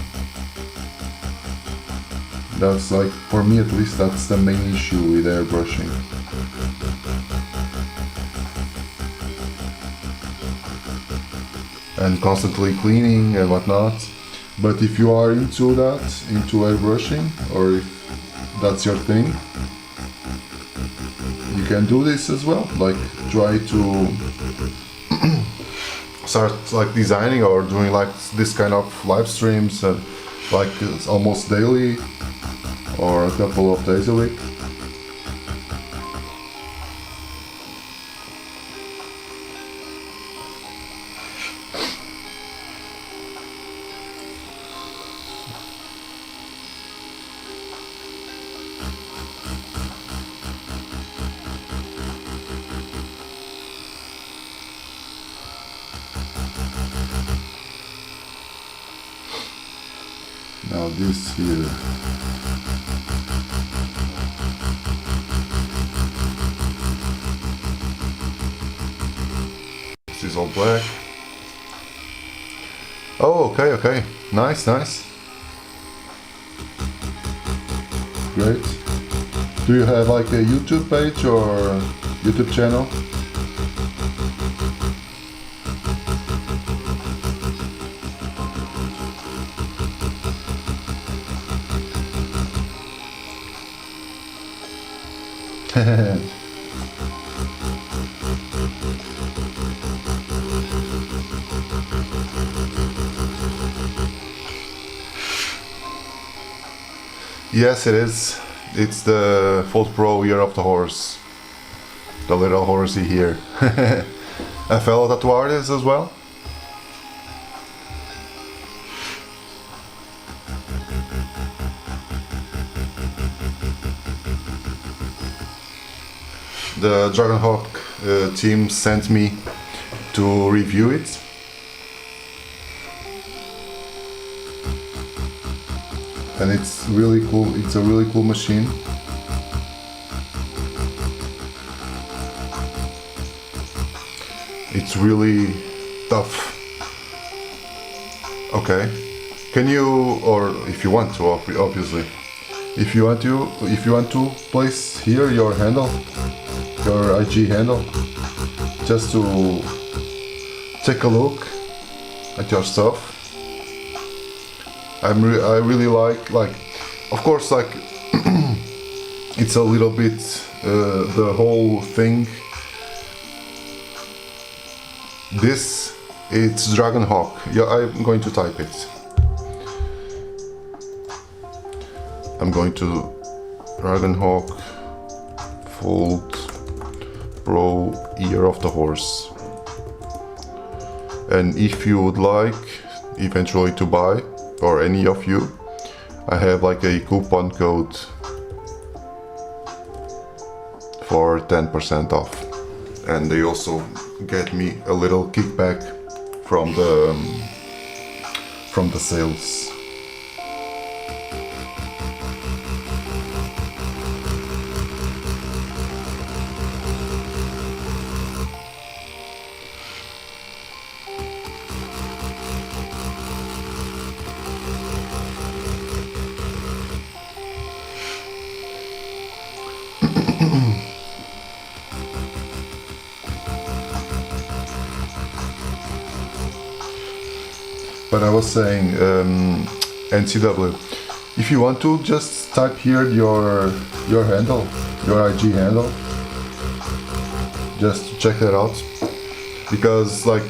That's like, for me at least, that's the main issue with airbrushing. And constantly cleaning and whatnot. But if you are into that, into airbrushing, or if that's your thing, you can do this as well. Like try to start like designing or doing like this kind of live streams, like almost daily or a couple of days a week. Now this here, this is all black. Oh, okay, nice. Great. Do you have like a YouTube page or YouTube channel? Yes, it is. It's the Fold Pro Year of the Horse. The little horsey here. A fellow tattoo artist as well. The Dragonhawk team sent me to review it. And it's really cool. It's a really cool machine. It's really tough. Okay. Can you, or if you want to, obviously, if you want to place here your handle, your IG handle, just to take a look at your stuff. I really like, of course, like it's a little bit the whole thing. This, it's Dragonhawk. Yeah, I'm going to type it. I'm going to Dragonhawk Fold Pro Year of the Horse. And if you would like eventually to buy, or any of you, I have like a coupon code for 10% off. And they also get me a little kickback from the sales. But I was saying, NCW, if you want to, just type here your handle, your IG handle, just check that out, because like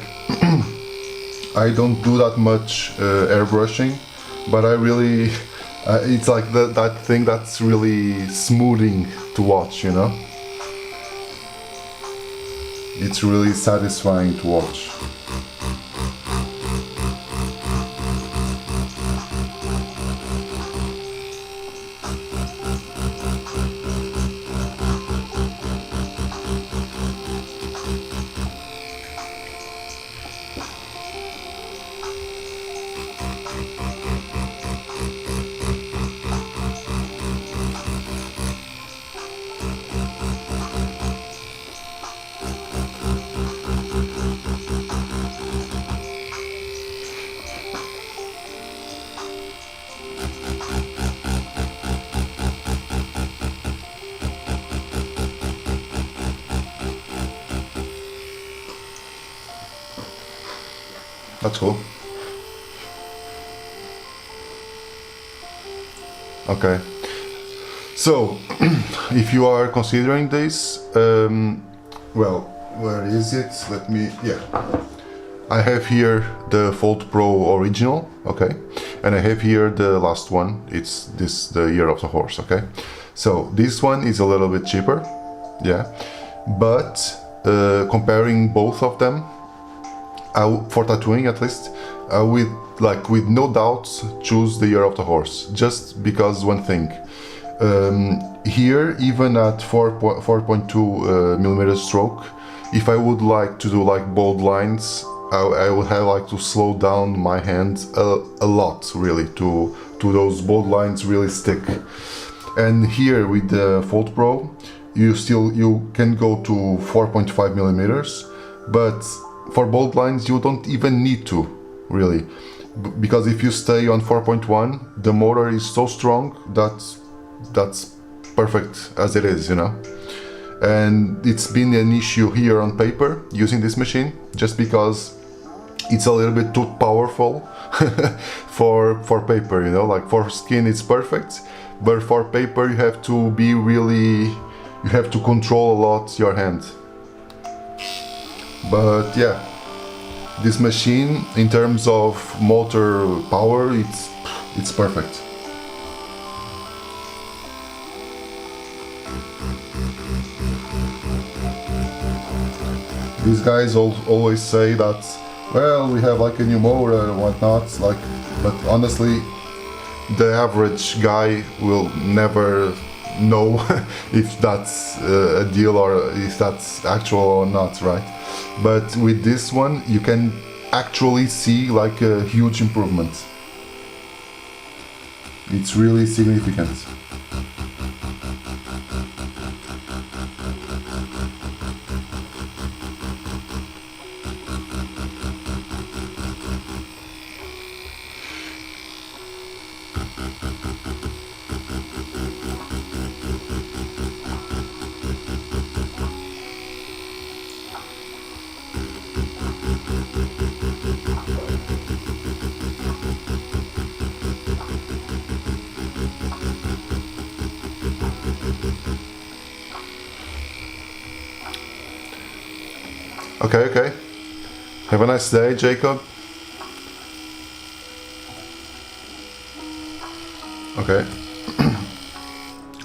I don't do that much airbrushing, but I really, it's like that thing that's really smoothing to watch, you know? It's really satisfying to watch. That's cool. Okay. So, if you are considering this, well, where is it? Let me, yeah. I have here the Fold Pro Original, okay? And I have here the last one, it's this, the Year of the Horse, okay? So, this one is a little bit cheaper, yeah? But, comparing both of them, for tattooing at least, I would, like, with no doubts, choose the Year of the Horse. Just because one thing. Here, even at 4.2 millimeter stroke, if I would like to do like bold lines, I would have like to slow down my hand a lot, really, to those bold lines really stick. And here with the Fold Pro, you can go to 4.5 millimeters, but for bold lines you don't even need to, really, because if you stay on 4.1, the motor is so strong that's perfect as it is, you know. And it's been an issue here on paper using this machine, just because it's a little bit too powerful for paper, you know. Like for skin it's perfect, but for paper you have to be really you have to control a lot your hand. But yeah, this machine in terms of motor power, it's perfect. These guys always say that, well, we have like a new motor and whatnot, like, but honestly, the average guy will never know if that's a deal or if that's actual or not, right? But with this one, you can actually see like a huge improvement. It's really significant. Okay. Have a nice day, Jacob. Okay.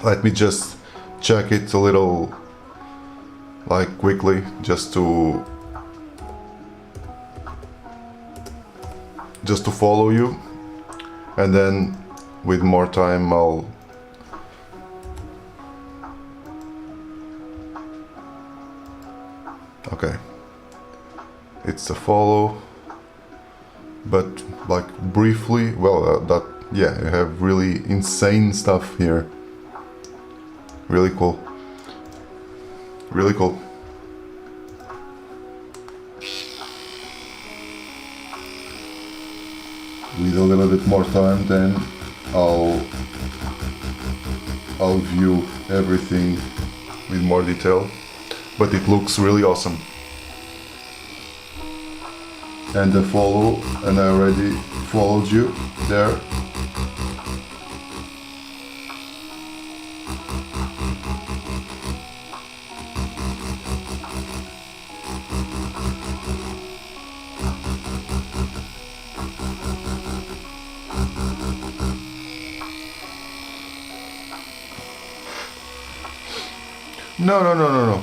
Let me just check it a little, like quickly, just to follow you, and then with more time I'll okay. It's a follow, but like briefly, well, that, yeah, you have really insane stuff here. Really cool. Really cool. With a little bit more time, then I'll view everything with more detail, but it looks really awesome. And the follow, and I already followed you there. No.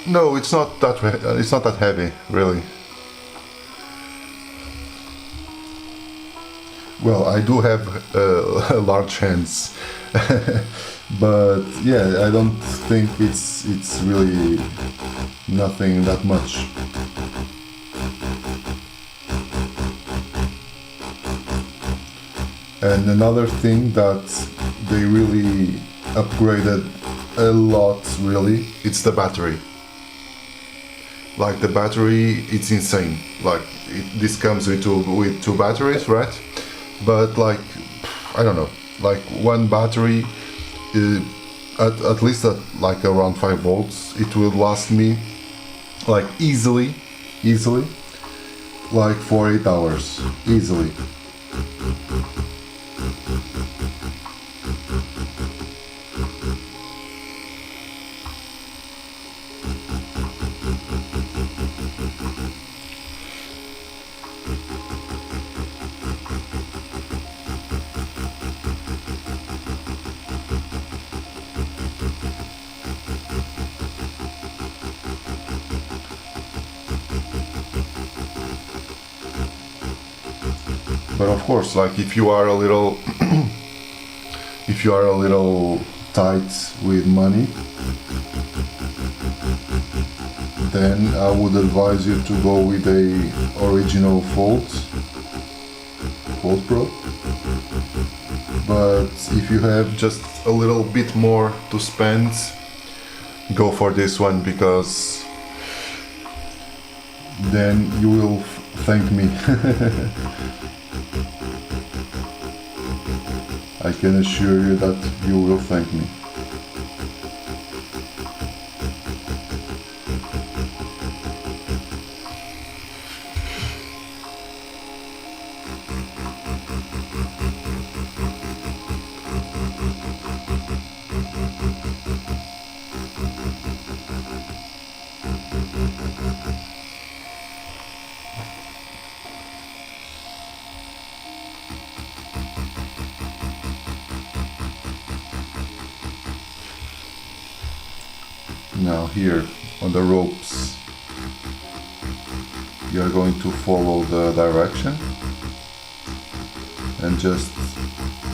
No, it's not that heavy, really. Well, I do have large hands, but yeah, I don't think it's really nothing that much. And another thing that they really upgraded a lot, really, it's the battery. Like the battery, it's insane. Like this comes with two batteries, right? But like, I don't know, like one battery, at least at like around 5 volts, it will last me like easily, like for 8 hours, easily. But of course, like if you are a little tight with money, then I would advise you to go with a original Fold Pro. But if you have just a little bit more to spend, go for this one, because then you will thank me. I can assure you that you will thank me. Now here on the ropes you are going to follow the direction and just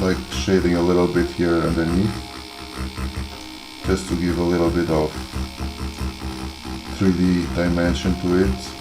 like shading a little bit here underneath, just to give a little bit of 3D dimension to it.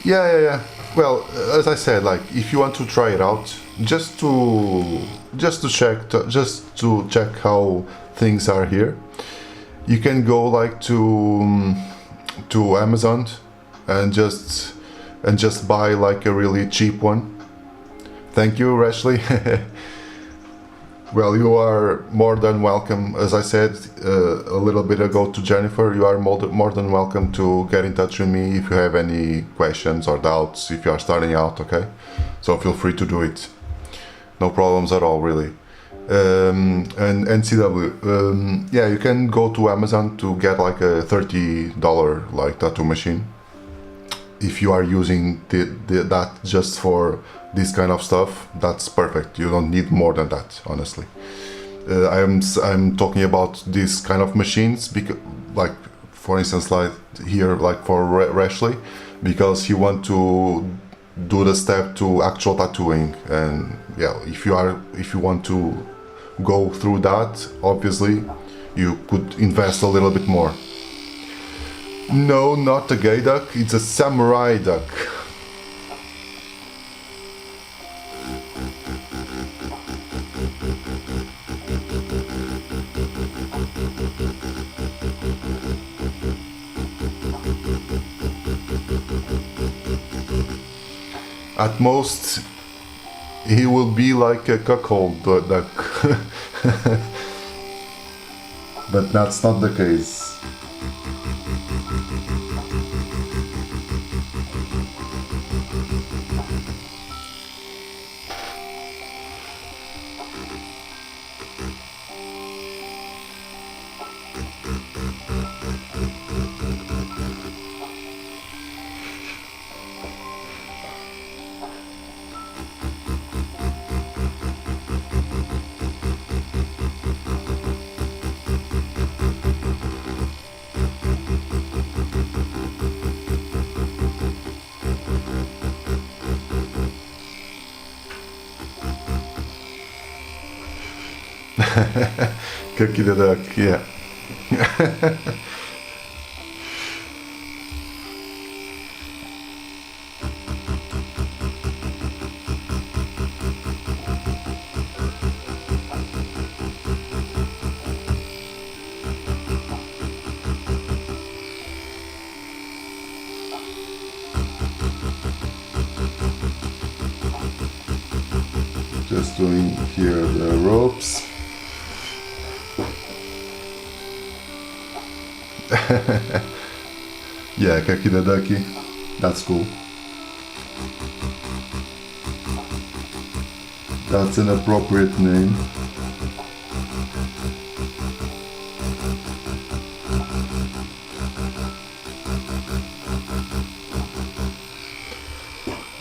Yeah. Well, as I said, like if you want to try it out, just to check how things are here, you can go like to Amazon and just buy like a really cheap one. Thank you, Rashley. Well, you are more than welcome. As I said a little bit ago to Jennifer, you are more than welcome to get in touch with me if you have any questions or doubts, if you are starting out, okay? So feel free to do it. No problems at all, really. And NCW, yeah, you can go to Amazon to get like a $30 like tattoo machine. If you are using that just for this kind of stuff, that's perfect. You don't need more than that, honestly. I'm talking about this kind of machines because, like, for instance, like here, like for Rashley, because you want to do the step to actual tattooing, and yeah, if you want to go through that, obviously, you could invest a little bit more. No, not a gay duck. It's a samurai duck. At most, he will be like a cuckold duck, but that's not the case. Cookie the duck, yeah. Just doing here the ropes. Yeah, Kaki the Ducky. That's cool. That's an appropriate name.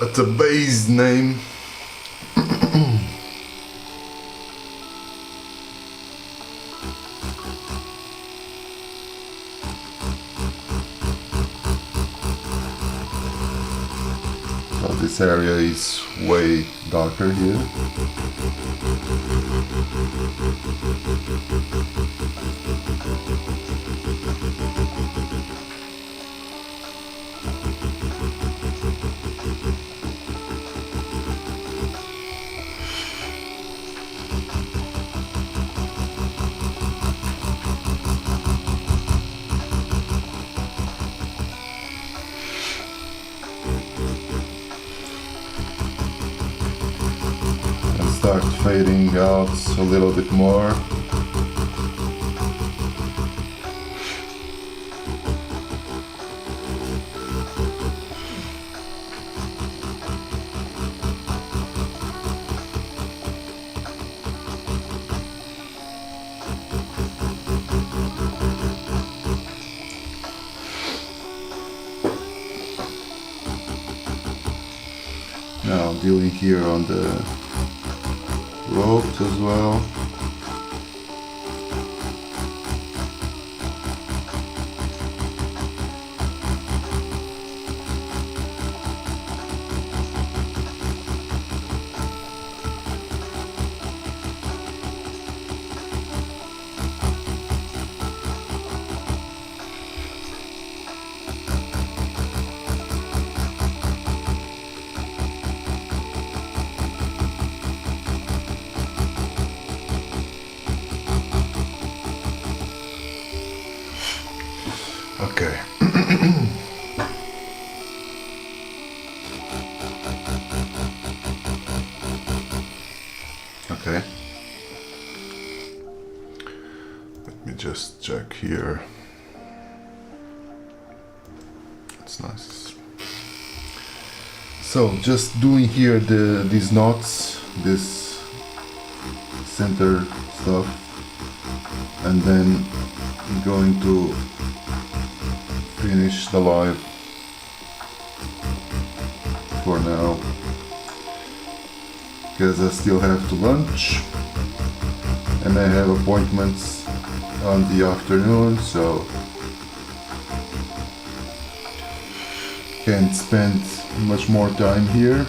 That's a base name. This area is way darker here. fading out a little bit more. Now dealing here on the ropes as well. Okay. Okay. Let me just check here. It's nice. So just doing here these knots, this center stuff, and then going to finish the live for now, because I still have to lunch and I have appointments on the afternoon, so can't spend much more time here.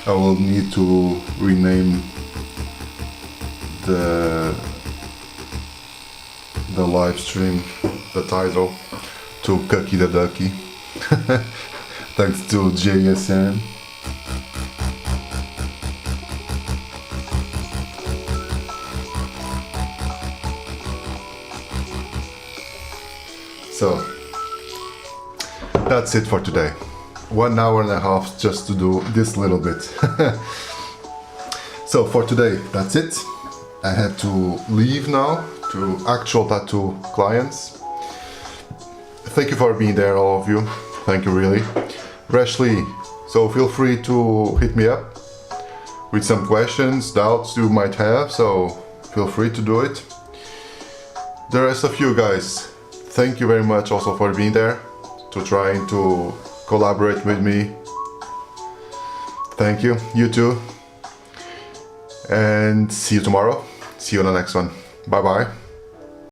I will need to rename the live stream, the title, to Cucky the Ducky, thanks to JSN. So that's it for today. 1 hour and a half just to do this little bit. So for today, that's it. I had to leave now to actual tattoo clients. Thank you for being there, all of you. Thank you, really. Rashly, so feel free to hit me up with some questions, doubts you might have, so feel free to do it. The rest of you guys, thank you very much also for being there, to trying to collaborate with me. Thank you, you too. And see you tomorrow. See you on the next one. Bye bye.